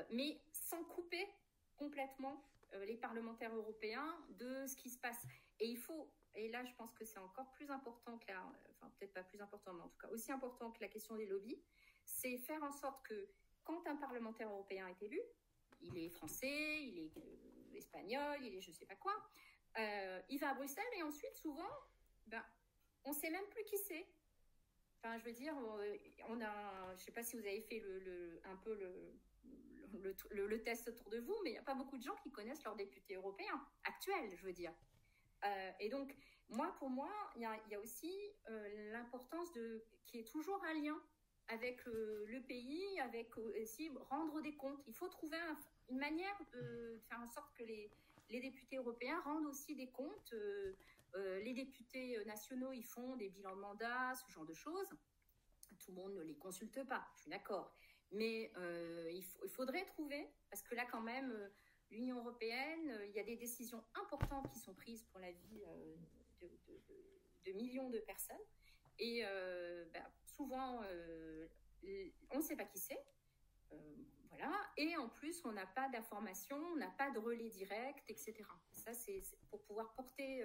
mais sans couper complètement les parlementaires européens de ce qui se passe. Et là je pense que c'est encore plus important que peut-être pas plus important, mais en tout cas aussi important que la question des lobbies, c'est faire en sorte que quand un parlementaire européen est élu, il est français, il est espagnol, il est je sais pas quoi, il va à Bruxelles et ensuite souvent, on ne sait même plus qui c'est. Enfin, je veux dire, je ne sais pas si vous avez fait un peu le test autour de vous, mais il n'y a pas beaucoup de gens qui connaissent leurs députés européens actuels, je veux dire. Et donc, pour moi, il y a aussi l'importance qu'il y ait toujours un lien avec le pays, avec aussi rendre des comptes. Il faut trouver une manière de faire en sorte que les députés européens rendent aussi des comptes. Les députés nationaux, ils font des bilans de mandat, ce genre de choses. Tout le monde ne les consulte pas, je suis d'accord. Mais il faudrait trouver, parce que là quand même, l'Union européenne, il y a des décisions importantes qui sont prises pour la vie de millions de personnes. Et souvent, on ne sait pas qui c'est. Voilà. Et en plus, on n'a pas d'informations, on n'a pas de relais direct, etc. Ça, c'est pour pouvoir porter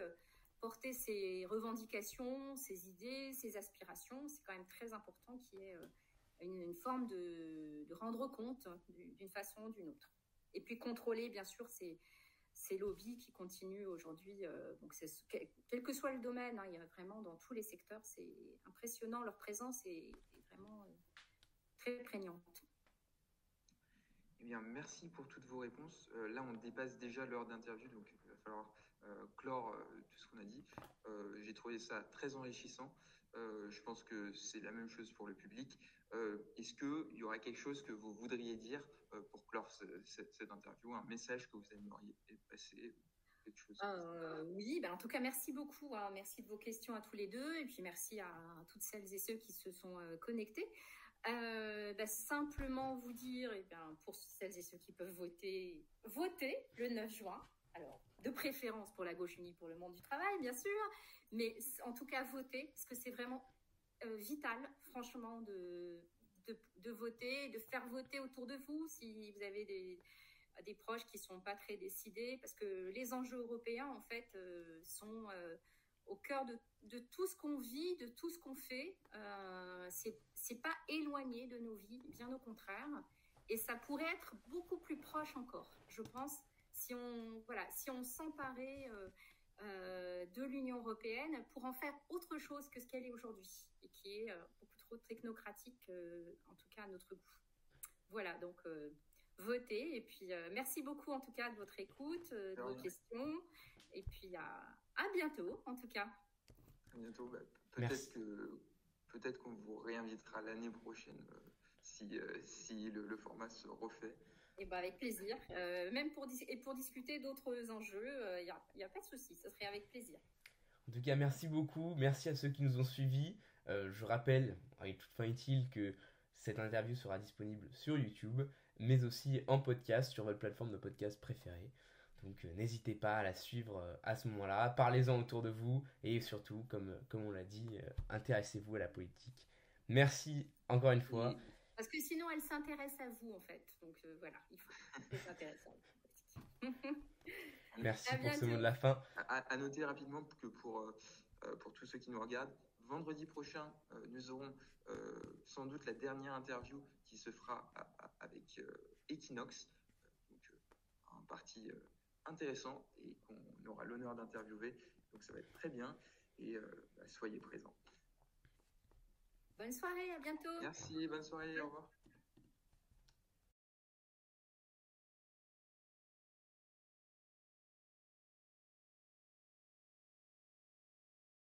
ses revendications, ses idées, ses aspirations. C'est quand même très important qu'il y ait une forme de rendre compte d'une façon ou d'une autre. Et puis contrôler, bien sûr, ces lobbies qui continuent aujourd'hui. Donc quel que soit le domaine, il y a vraiment dans tous les secteurs, c'est impressionnant. Leur présence est vraiment très prégnante. Eh bien, merci pour toutes vos réponses. Là, on dépasse déjà l'heure d'interview, donc il va falloir clore tout ce qu'on a dit. J'ai trouvé ça très enrichissant. Je pense que c'est la même chose pour le public. Est-ce qu'il y aura quelque chose que vous voudriez dire pour clore cette interview, un message que vous aimeriez passer, quelque chose Oui, en tout cas, merci beaucoup. Merci de vos questions à tous les deux. Et puis, merci à toutes celles et ceux qui se sont connectés. Simplement vous dire, pour celles et ceux qui peuvent voter le 9 juin. Alors, de préférence pour la gauche unie pour le monde du travail, bien sûr, mais en tout cas, voter, parce que c'est vraiment vital, franchement, de voter, de faire voter autour de vous si vous avez des proches qui ne sont pas très décidés, parce que les enjeux européens, en fait, sont au cœur de tout ce qu'on vit, de tout ce qu'on fait. C'est pas éloigné de nos vies, bien au contraire. Et ça pourrait être beaucoup plus proche encore, je pense, si on s'emparait de l'Union européenne pour en faire autre chose que ce qu'elle est aujourd'hui, et qui est beaucoup trop technocratique, en tout cas à notre goût. Voilà, donc votez. Et puis merci beaucoup en tout cas de votre écoute, de vos questions. Et puis à bientôt, en tout cas. À bientôt. Peut-être qu'on vous réinvitera l'année prochaine si le format se refait. Et avec plaisir. Même pour discuter d'autres enjeux, il n'y a pas de souci. Ce serait avec plaisir. En tout cas, merci beaucoup. Merci à ceux qui nous ont suivis. Je rappelle, avec toute fin utile, que cette interview sera disponible sur YouTube, mais aussi en podcast sur votre plateforme de podcast préférée. Donc n'hésitez pas à la suivre à ce moment-là, parlez-en autour de vous et surtout, comme on l'a dit, intéressez-vous à la politique. Merci encore une fois. Oui, parce que sinon elle s'intéresse à vous en fait, donc voilà, il faut s'intéresser à la politique. Merci pour ce mot de la fin. À noter rapidement que pour tous ceux qui nous regardent, vendredi prochain, nous aurons sans doute la dernière interview qui se fera avec Equinox, donc un parti intéressant et qu'on aura l'honneur d'interviewer. Donc ça va être très bien et soyez présents. Bonne soirée, à bientôt. Merci, bonne soirée, au revoir.